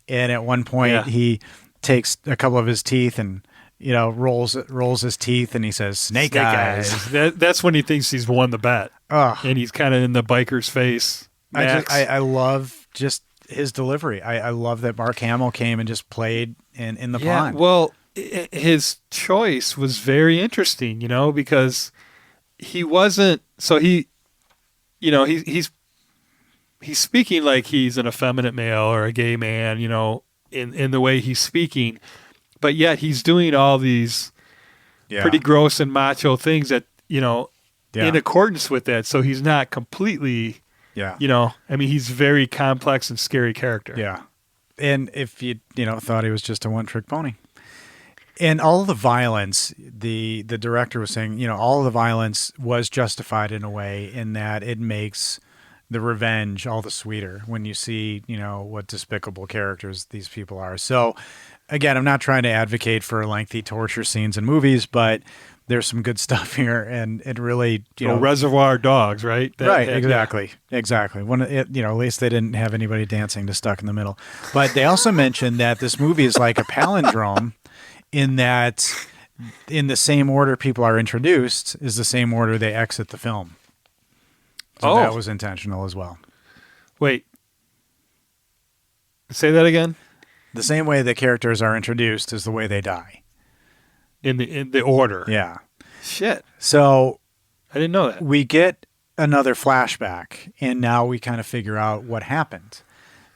And at one point, he takes a couple of his teeth and rolls his teeth and he says, snake eyes. That's when he thinks he's won the bet. And he's kind of in the biker's face. I love just his delivery. I love that Mark Hamill came and just played in the pond. Well, his choice was very interesting, because he wasn't. So he's speaking like he's an effeminate male or a gay man, in the way he's speaking, but yet he's doing all these pretty gross and macho things that in accordance with that. So he's not completely. He's very complex and scary character. Yeah. And if you thought he was just a one-trick pony. And all the violence, the director was saying, all the violence was justified in a way in that it makes the revenge all the sweeter when you see, what despicable characters these people are. So, again, I'm not trying to advocate for lengthy torture scenes in movies, but there's some good stuff here, and it really, Reservoir Dogs, right? Exactly. At least they didn't have anybody dancing to Stuck in the Middle. But they also mentioned that this movie is like a palindrome in that in the same order people are introduced is the same order they exit the film. So that was intentional as well. Wait. Say that again? The same way the characters are introduced is the way they die. In the order. Yeah. Shit. So I didn't know that. We get another flashback, and now we kind of figure out what happened.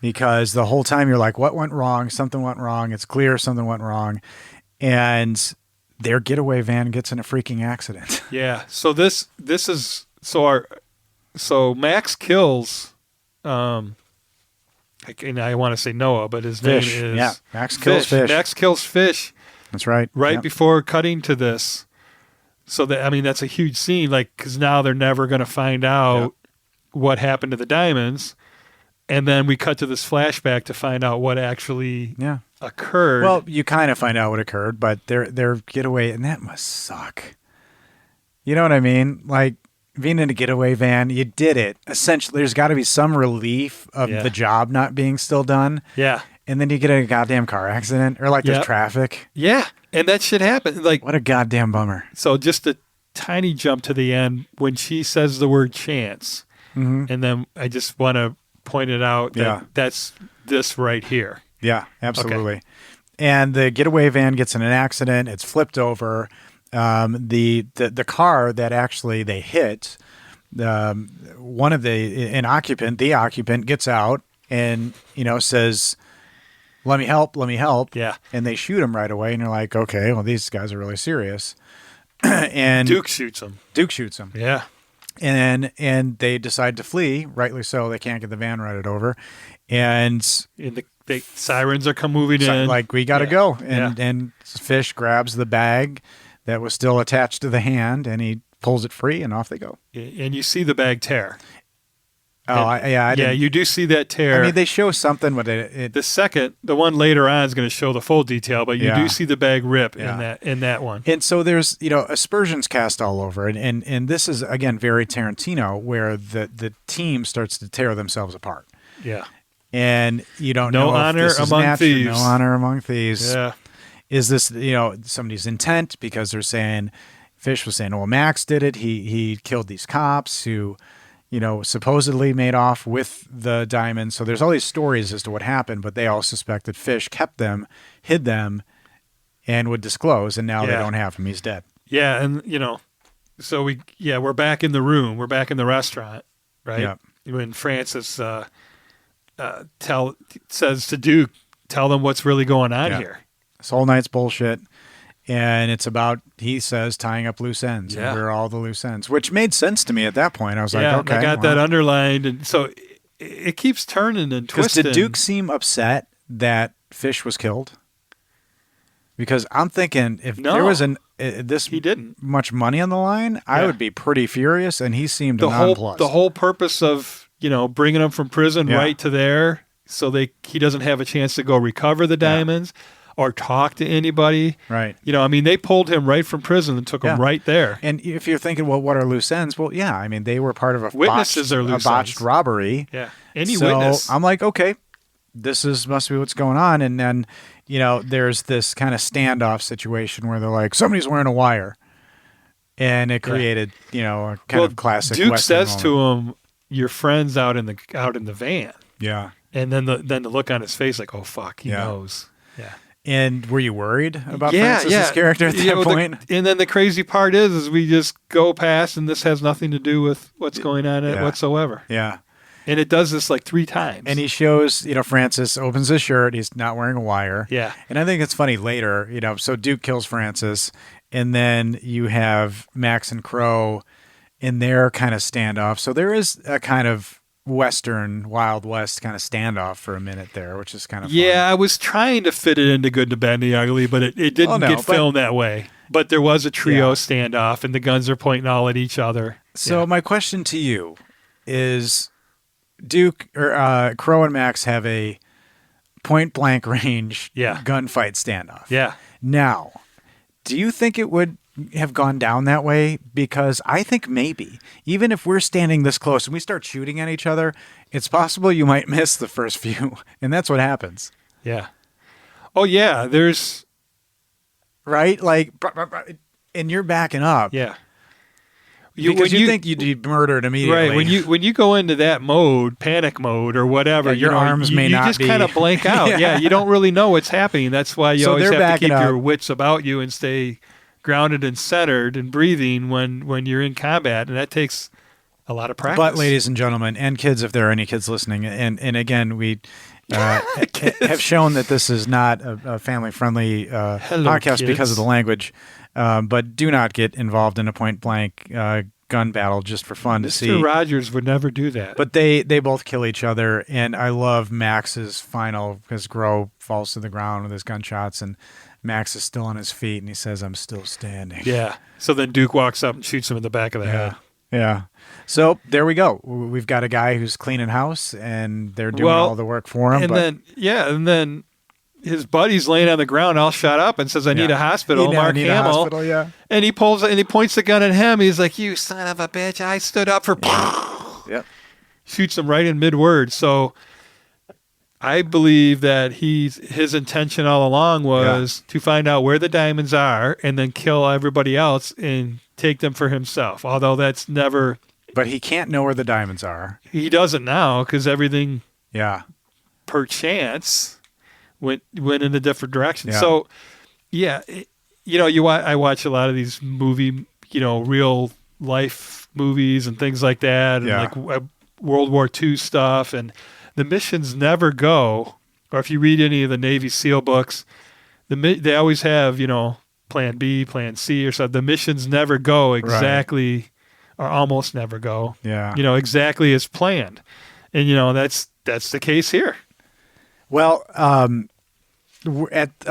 Because the whole time you're like, what went wrong? Something went wrong. It's clear something went wrong. And their getaway van gets in a freaking accident. Yeah. So this is so Max kills and I want to say Noah, but his Fish. name is Yeah. Max kills Fish. Max kills Fish. That's right. Right before cutting to this. So that's a huge scene, because now they're never going to find out what happened to the diamonds. And then we cut to this flashback to find out what actually occurred. Well, you kind of find out what occurred, but their getaway, and that must suck. You know what I mean? Like, being in a getaway van, you did it. Essentially, there's got to be some relief of the job not being still done. Yeah. And then you get in a goddamn car accident, or there's traffic. Yeah, and that shit happened. What a goddamn bummer. So just a tiny jump to the end when she says the word chance. Mm-hmm. And then I just want to point it out that that's this right here. Yeah, absolutely. Okay. And the getaway van gets in an accident. It's flipped over. The car that actually they hit, the occupant gets out and, says, let me help. Yeah. And they shoot him right away. And you're like, okay, well, these guys are really serious. And Duke shoots him. Yeah. And they decide to flee, rightly so. They can't get the van running over. And the sirens are moving in. We got to go. And Fish grabs the bag that was still attached to the hand, and he pulls it free, and off they go. And you see the bag tear. You do see that tear. I mean, they show something with it. The one later on is going to show the full detail, but you do see the bag rip in that one. And so there's aspersions cast all over, and this is again very Tarantino, where the team starts to tear themselves apart. Yeah. And you don't know if this is natural. No honor among thieves. Yeah. Is this somebody's intent? Because they're saying Fish was saying, well, Max did it. He killed these cops who supposedly made off with the diamonds. So there's all these stories as to what happened, but they all suspect that Fish kept them, hid them, and would disclose, and now they don't have him. He's dead. Yeah, and so we're back in the room. We're back in the restaurant, right? Yeah. When Francis says to Duke, tell them what's really going on here. This whole night's bullshit. And it's about, he says, tying up loose ends. Yeah. And where are all the loose ends? Which made sense to me at that point. I was like, okay. I got that underlined. And so it keeps turning and twisting. Because did Duke seem upset that Fish was killed? Because I'm thinking if there was he didn't. much money on the line, I would be pretty furious. And he seemed nonplussed. The whole purpose of, bringing him from prison right to there so he doesn't have a chance to go recover the diamonds. Or talk to anybody. Right. They pulled him right from prison and took him right there. And if you're thinking, well, what are loose ends? Well, yeah, they were part of a witnesses botched are loose botched ends. robbery. Yeah. Any witness. I'm like, okay, must be what's going on. And then, there's this kind of standoff situation where they're like, somebody's wearing a wire. And it created, a kind of classic Duke Western says moment. to him, "Your friend's out in the van." Yeah. And then the look on his face, like, "Oh fuck, he knows." Yeah. And were you worried about Francis's character at that point? And then the crazy part is we just go past, and this has nothing to do with what's going on whatsoever. Yeah. And it does this like 3 times. And he shows, Francis opens his shirt. He's not wearing a wire. Yeah. And I think it's funny later, so Duke kills Francis, and then you have Max and Crow in their kind of standoff. So there is a kind of Western, Wild West kind of standoff for a minute there, which is kind of fun. Yeah, I was trying to fit it into Good, the Bad, and the Ugly, but it didn't get filmed that way. But there was a trio standoff, and the guns are pointing all at each other. So my question to you is, Duke or Crow and Max have a point blank range gunfight standoff. Yeah. Now, do you think it would have gone down that way? Because I think maybe, even if we're standing this close and we start shooting at each other, it's possible you might miss the first few, and that's what happens. Yeah. Oh yeah, there's right, like, and you're backing up. Yeah. Because you think you'd be murdered immediately. Right. When you go into that mode, panic mode or whatever, your arms may not be. You just kind of blank out. Yeah. You don't really know what's happening. That's why you always have to keep your wits about you and stay grounded and centered and breathing when you're in combat, and that takes a lot of practice. But ladies and gentlemen, and kids, if there are any kids listening, and again, we have shown that this is not a family-friendly podcast kids. because of the language. But do not get involved in a point-blank gun battle just for fun to see. Mr. Rogers would never do that. But they both kill each other, and I love Max's final, because Grow falls to the ground with his gunshots, and Max is still on his feet, and he says, "I'm still standing." Yeah. So then Duke walks up and shoots him in the back of the head. Yeah. So there we go. We've got a guy who's cleaning house, and they're doing all the work for him. And then his buddy's laying on the ground all shot up and says, "I need a hospital." Mark Hamill. And he points the gun at him. He's like, "You son of a bitch! I stood up for." Yep. Shoots him right in mid-word. So I believe that his intention all along was to find out where the diamonds are and then kill everybody else and take them for himself. Although that's never. But he can't know where the diamonds are. He doesn't now because everything. Yeah. Perchance went in a different direction. Yeah. So, I watch a lot of these movie, real life movies and things like that, and like World War II stuff, and the missions never go. Or if you read any of the Navy SEAL books, they always have Plan B, Plan C, or something. The missions never go exactly, or almost never go. Yeah, exactly as planned, and that's the case here. Well, up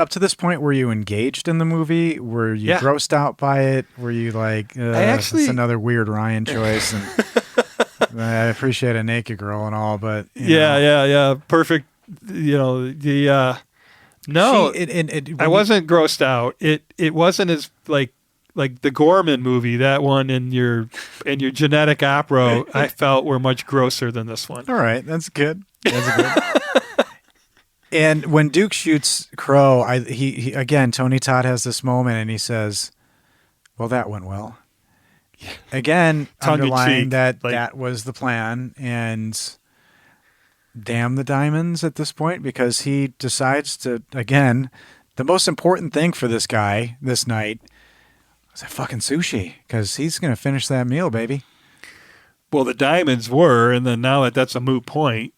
to this point, were you engaged in the movie? Were you grossed out by it? Were you like, it's another weird Ryan choice? And I appreciate a naked girl and all, but yeah, perfect. No, I wasn't grossed out. It wasn't as like the Gorman movie. That one and your Genetic Opera, I felt were much grosser than this one. All right, that's good. That's good. And when Duke shoots Crow, he again, Tony Todd has this moment, and he says, "Well, that went well." Again, underlying that was the plan, and damn the diamonds at this point, because he decides to, again, the most important thing for this guy this night was that fucking sushi, because he's going to finish that meal, baby. Well, the diamonds were, and then now that's a moot point.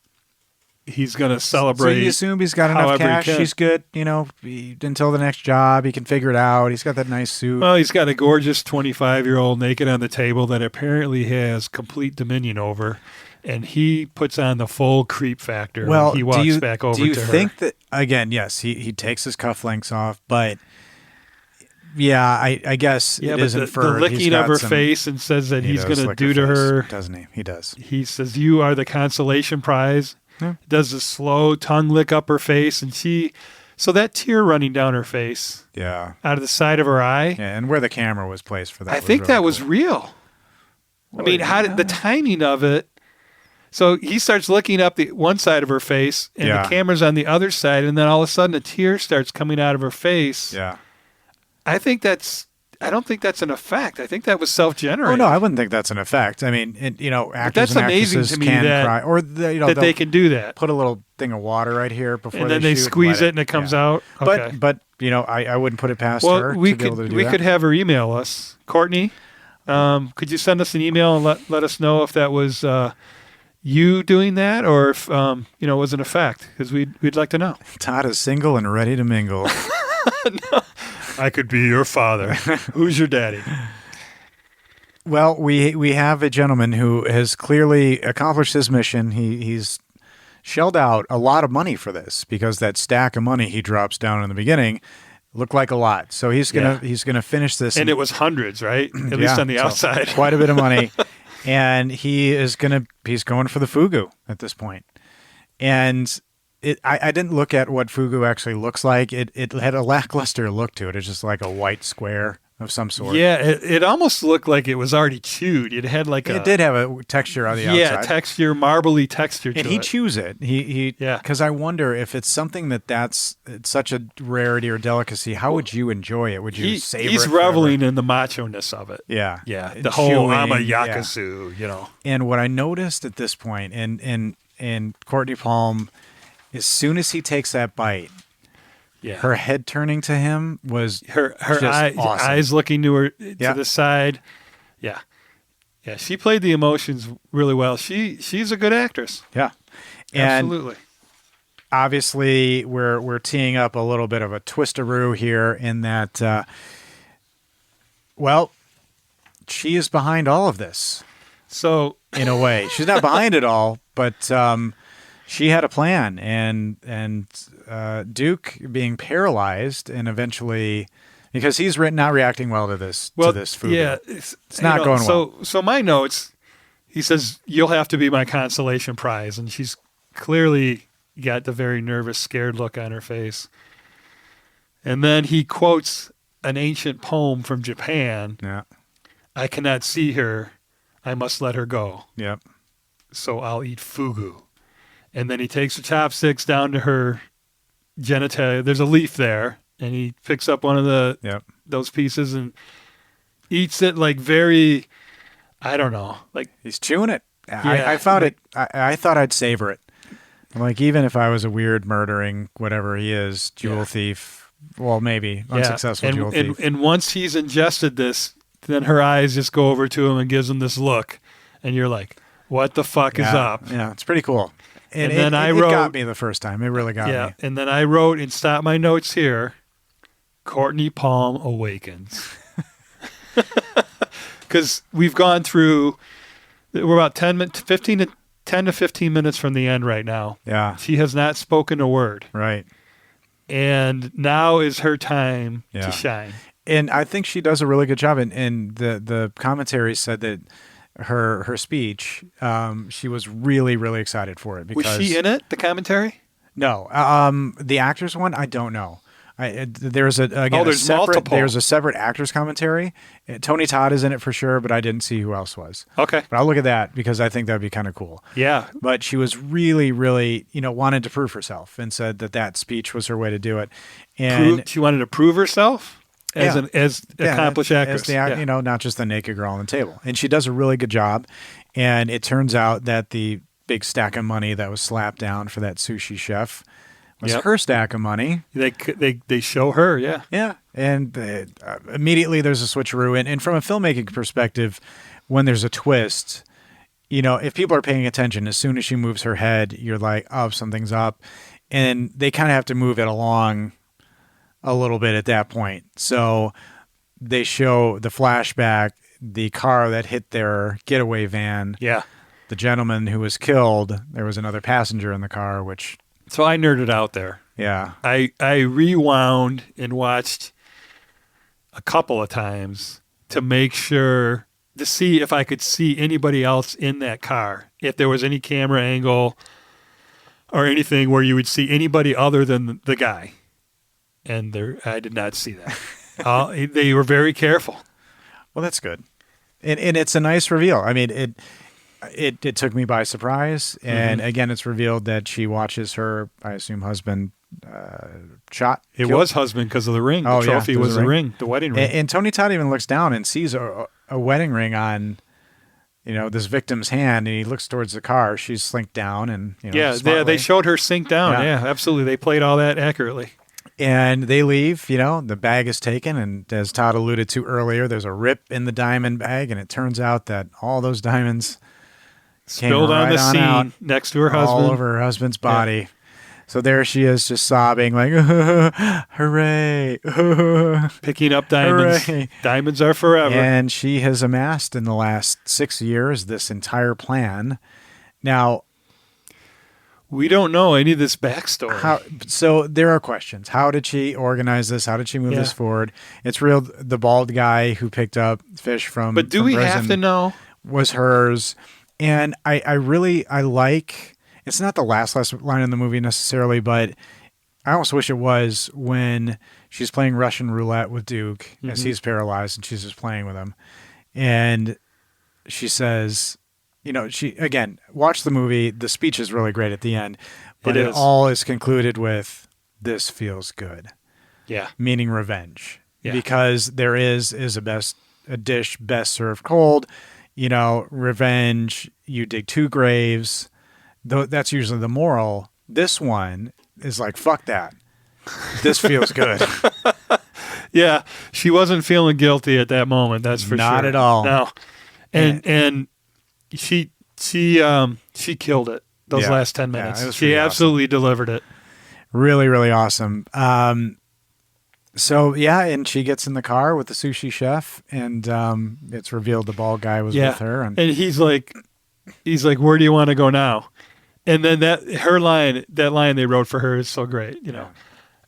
He's going to celebrate. So you assume he's got enough cash. He's good, until the next job. He can figure it out. He's got that nice suit. Well, he's got a gorgeous 25-year-old naked on the table that apparently has complete dominion over, and he puts on the full creep factor when he walks back over to her. Do you think that, again, yes, he takes his cufflinks off, but yeah, I guess it is inferred. The licking of her face and says that he's going to do to her. Doesn't he? He does. He says, "You are the consolation prize." Yeah. Does a slow tongue lick up her face, and so that tear running down her face, out of the side of her eye, and where the camera was placed for that. I think that was real. I mean, how did the timing of it? So he starts looking up the one side of her face, and Yeah. the camera's on the other side, and then all of a sudden a tear starts coming out of her face. Yeah. I don't think that's an effect. I think that was self-generated. Oh no, I wouldn't think that's an effect. I mean, actors that's and amazing actresses to me can that- cry, or that they can do that. put a little thing of water right here before And then they shoot, squeeze let it and it comes out. Okay. But I wouldn't put it past Well, her we to be able to could do we that. could have her email us, Courtney. Could you send us an email and let us know if that was you doing that, or if it was an effect? Because we'd like to know. Todd is single and ready to mingle. I could be your father. Who's your daddy? Well, we have a gentleman who has clearly accomplished his mission. He's shelled out a lot of money for this, because that stack of money he drops down in the beginning looked like a lot. So he's gonna finish this, And it was hundreds, right? At least on the so outside. quite a bit of money, and he's going for the fugu at this point. And I didn't look at what fugu actually looks like. It had a lackluster look to it. It's just like a white square of some sort. Yeah, it almost looked like it was already chewed. It had like It did have a texture on the outside. texture, marbly texture to And it. he chews it. Yeah. Because I wonder if it's something it's such a rarity or delicacy. How would you enjoy it? Would you savor it? He's forever? reveling in the macho-ness of it. Yeah. Yeah, And the whole chewing, I'm a yeah. yakuza, And what I noticed at this point, and Courtney Palm, as soon as he takes that bite, Yeah. her head turning to him was her just awesome. eyes looking to her Yeah. to the side. Yeah. Yeah, she played the emotions really well. She's a good actress. Yeah. And Absolutely. obviously we're teeing up a little bit of a twistaroo here in that she is behind all of this So in a way. She's not behind it all, but she had a plan, and Duke being paralyzed and eventually, because he's not reacting well to this food. Yeah, It's not going well. So my notes, he says, "You'll have to be my consolation prize," and she's clearly got the very nervous, scared look on her face. And then he quotes an ancient poem from Japan. Yeah. I cannot see her. I must let her go. Yep. So I'll eat fugu. And then he takes the chopsticks down to her genitalia. There's a leaf there, and he picks up one of those pieces and eats it like very, I don't know, like He's chewing it. Yeah, I found it. I thought I'd savor it. Like, even if I was a weird murdering whatever he is, jewel thief. Well, maybe unsuccessful jewel thief. And once he's ingested this, then her eyes just go over to him and gives him this look, and you're like, "What the fuck is up?" Yeah, it's pretty cool. And then I it wrote- got me the first time. It really got me. And then I wrote and stopped my notes here. Courtney Palm awakens. Because we've gone through, we're about 10 to 15 minutes from the end right now. Yeah. She has not spoken a word. Right. And now is her time Yeah. to shine. And I think she does a really good job. And the commentary said that her speech, she was really, really excited for it. Because, Was she in it, the commentary? No. The actors one, I don't know. There's there's multiple. There's a separate actors commentary. Tony Todd is in it for sure, but I didn't see who else was. Okay. But I'll look at that because I think that'd be kind of cool. Yeah. But she was really, really, wanted to prove herself and said that speech was her way to do it. And She wanted to prove herself as an accomplished actress. As not just the naked girl on the table. And she does a really good job. And it turns out that the big stack of money that was slapped down for that sushi chef was her stack of money. They show her, yeah. Yeah. And immediately there's a switcheroo. And from a filmmaking perspective, when there's a twist, if people are paying attention, as soon as she moves her head, you're like, oh, something's up. And they kind of have to move it along a little bit at that point. So they show the flashback, the car that hit their getaway van. Yeah. The gentleman who was killed, there was another passenger in the car, which... So I nerded out there. Yeah. I rewound and watched a couple of times to make sure, to see if I could see anybody else in that car. If there was any camera angle or anything where you would see anybody other than the guy. And I did not see that. They were very careful. Well, that's good. And it's a nice reveal. I mean, it took me by surprise. And again, it's revealed that she watches her, I assume, husband shot. It killed. was husband because of the ring. Oh, The trophy yeah, was the the ring. ring, the wedding ring. And Tony Todd even looks down and sees a wedding ring on, this victim's hand, and he looks towards the car. She's slinked down, and they showed her sink down. Yeah. Yeah, absolutely. They played all that accurately. And they leave. The bag is taken, and as Todd alluded to earlier, there's a rip in the diamond bag, and it turns out that all those diamonds Spilled on the scene out, next to her husband. all over her husband's body. So there she is, just sobbing, like, hooray. Picking up diamonds. Hooray. Diamonds are forever. And she has amassed in the last 6 years this entire plan. Now, we don't know any of this backstory. so there are questions. How did she organize this? How did she move this forward? It's real. The bald guy who picked up fish from But do from we prison have to know? was hers. And I really like, it's not the last line in the movie necessarily, but I almost wish it was when she's playing Russian roulette with Duke as he's paralyzed and she's just playing with him. And she says, again, watch the movie. The speech is really great at the end, but it all is concluded with, this feels good. Yeah. Meaning revenge. Yeah. Because there is a dish best served cold. Revenge, you dig 2 graves. That's usually the moral. This one is like, fuck that. This feels good. Yeah, she wasn't feeling guilty at that moment. That's for sure. Not at all. No, and she killed it. Those last 10 minutes, it was she pretty absolutely delivered it. Really, really awesome. So and she gets in the car with the sushi chef, and it's revealed the bald guy was with her, and he's like, where do you want to go now? And then that line they wrote for her is so great.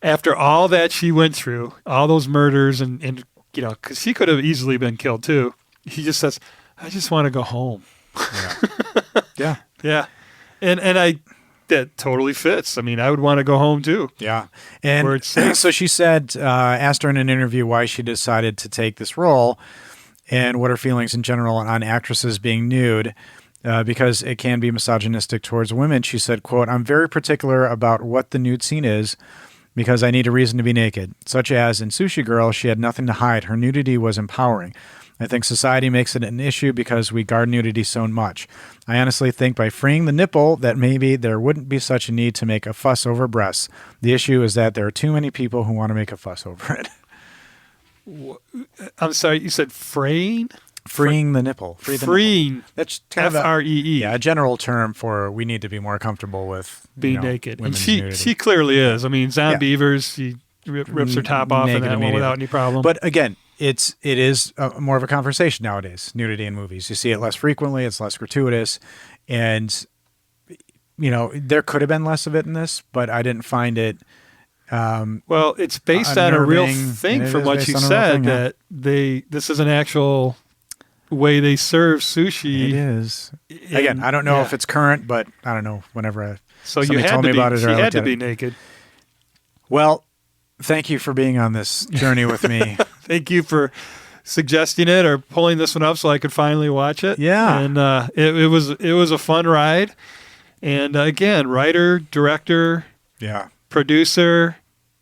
After all that she went through, all those murders, and because she could have easily been killed too. He just says, I just want to go home. Yeah. Yeah. And that totally fits. I mean, I would want to go home too. Yeah. And where it's safe. So she said, asked her in an interview why she decided to take this role and what her feelings in general on actresses being nude, because it can be misogynistic towards women. She said, quote, I'm very particular about what the nude scene is because I need a reason to be naked. Such as in Sushi Girl, she had nothing to hide. Her nudity was empowering. I think society makes it an issue because we guard nudity so much. I honestly think by freeing the nipple that maybe there wouldn't be such a need to make a fuss over breasts. The issue is that there are too many people who want to make a fuss over it. I'm sorry, you said fraying? Freeing the nipple. Freeing. That's kind of F-R-E-E. a general term for we need to be more comfortable with being naked. And nudity. she clearly is. I mean, Zon Beavers, she rips her top off in that one without any problem. But again, it is more of a conversation nowadays, nudity in movies. You see it less frequently, it's less gratuitous, and there could have been less of it in this, but I didn't find it well, it's based on a real thing from what you said, that this is an actual way they serve sushi. It is. Again, I don't know if it's current, but I don't know, whenever somebody told me about it, she had to be naked. Well, thank you for being on this journey with me. Thank you for suggesting it or pulling this one up so I could finally watch it. Yeah. And it was a fun ride. And again, writer, director, producer,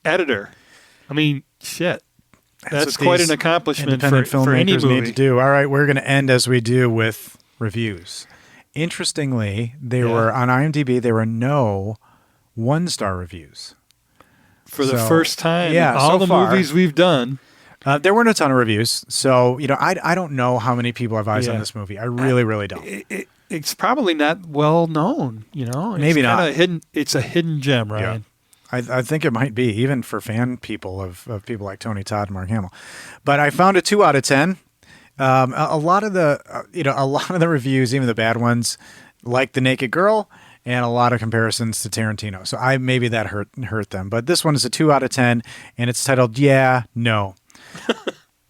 editor. I mean, shit. That's quite an accomplishment for any movie. Need to do. All right, we're going to end as we do with reviews. Interestingly, were on IMDb, there were no 1-star reviews. For the first time in all the movies we've done. There weren't a ton of reviews. So, I don't know how many people have eyes on this movie. I really, really don't. It's probably not well known, It's maybe not. It's a hidden gem, Ryan. I think it might be, even for fan people of people like Tony Todd and Mark Hamill. But I found a 2 out of 10. A lot of the reviews, even the bad ones, like The Naked Girl, and a lot of comparisons to Tarantino. So maybe that hurt them. But this one is a 2 out of 10, and it's titled Yeah, No.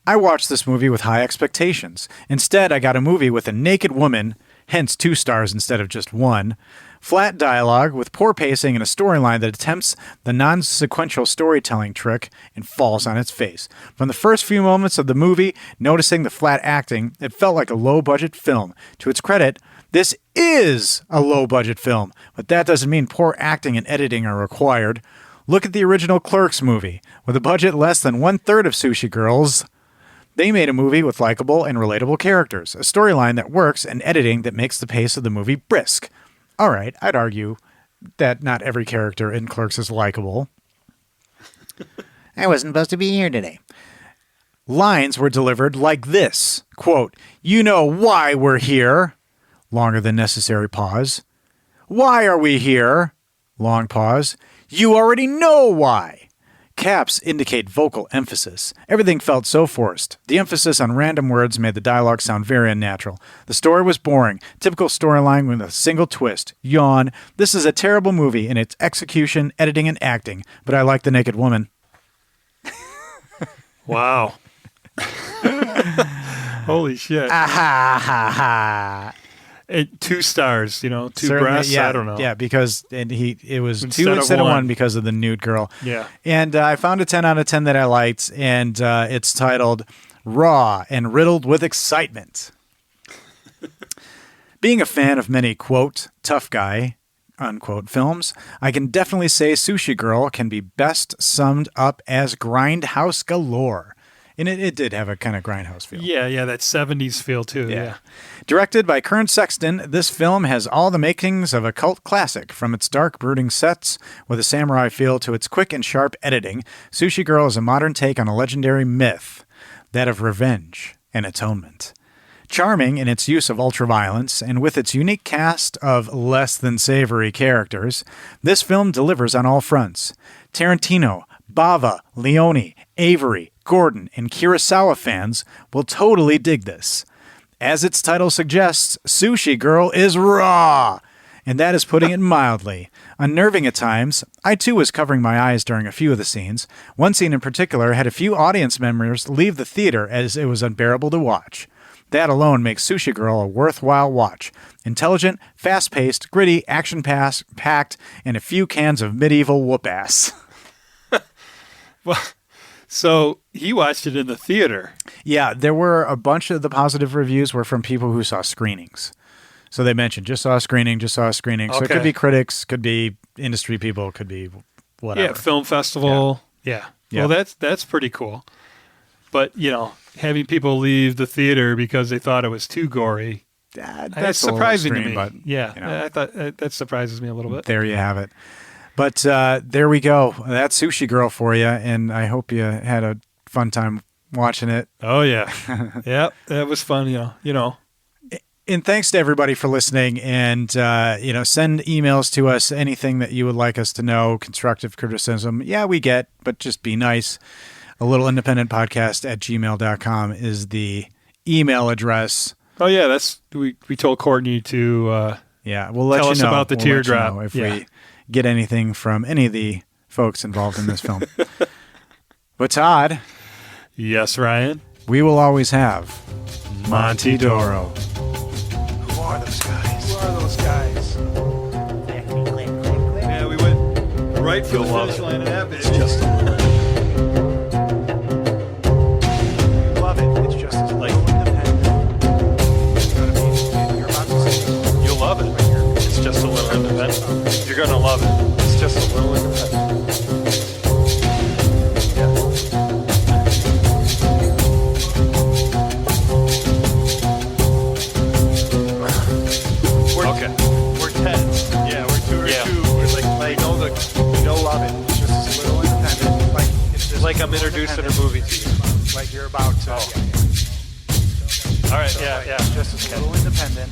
I watched this movie with high expectations. Instead, I got a movie with a naked woman, hence 2 stars instead of just 1. Flat dialogue with poor pacing and a storyline that attempts the non-sequential storytelling trick and falls on its face. From the first few moments of the movie, noticing the flat acting, it felt like a low-budget film. To its credit, This is a low-budget film, but that doesn't mean poor acting and editing are required. Look at the original Clerks movie. With a budget less than 1/3 of Sushi Girl's, they made a movie with likable and relatable characters, a storyline that works, and editing that makes the pace of the movie brisk. All right, I'd argue that not every character in Clerks is likable. I wasn't supposed to be here today. Lines were delivered like this, quote, "You know why we're here." Longer than necessary pause. "Why are we here?" Long pause. "You already know why." Caps indicate vocal emphasis. Everything felt so forced. The emphasis on random words made the dialogue sound very unnatural. The story was boring. Typical storyline with a single twist. Yawn. This is a terrible movie in its execution, editing, and acting, but I like the naked woman. Wow. Holy shit. Ah ha ha ha. 2 stars, you know, 2 Certainly, breasts. yeah, I don't know. Yeah, because it was Instead 2 of instead of 1. 1 because of the nude girl. Yeah. And I found a 10 out of 10 that I liked, and it's titled Raw and Riddled with Excitement. Being a fan of many, quote, tough guy, unquote, films, I can definitely say Sushi Girl can be best summed up as grindhouse galore. And it did have a kind of grindhouse feel. Yeah, that 70s feel too. Yeah. Directed by Kern Sexton, this film has all the makings of a cult classic, from its dark, brooding sets with a samurai feel to its quick and sharp editing. Sushi Girl is a modern take on a legendary myth, that of revenge and atonement. Charming in its use of ultraviolence, and with its unique cast of less than savory characters, this film delivers on all fronts. Tarantino, Bava, Leone, Avery, Gordon, and Kurosawa fans will totally dig this. As its title suggests, Sushi Girl is raw, and that is putting it mildly. Unnerving at times, I too was covering my eyes during a few of the scenes. One scene in particular had a few audience members leave the theater as it was unbearable to watch. That alone makes Sushi Girl a worthwhile watch. Intelligent, fast-paced, gritty, action-packed, and a few cans of medieval whoop-ass. Well, so he watched it in the theater. Yeah, there were a bunch of the positive reviews were from people who saw screenings. So they mentioned, just saw a screening. So it could be critics, could be industry people, could be whatever. Yeah, film festival. Yeah. Well, that's pretty cool. But, you know, having people leave the theater because they thought it was too gory, that's surprising to me. But, you know, I thought that surprises me a little bit. There you have it. But there we go. That's Sushi Girl for you, and I hope you had a fun time watching it. Oh, yeah. Yeah, that was fun, you know. And thanks to everybody for listening, and, send emails to us, anything that you would like us to know, constructive criticism. Yeah, we get, but just be nice. A little independent podcast at gmail.com is the email address. Oh, yeah, we told Courtney to we'll let tell you us know about the teardrop. If we get anything from any of the folks involved in this film. But Todd. Yes, Ryan. We will always have Monty Doro. Who are those guys? Who are those guys? Yeah, we went right for the finish line of that bitch. Just Love it. It's just as like independent. You're about to say. You'll love it. It's just a little independent. You're going to love it. It's just a little independent. Okay. We're tense. Yeah, we're 2 or 2. We're like we know love it. It's just a little independent. Like it's just Like I'm introducing a movie to you. like you're about to. All right, yeah. Just a little independent.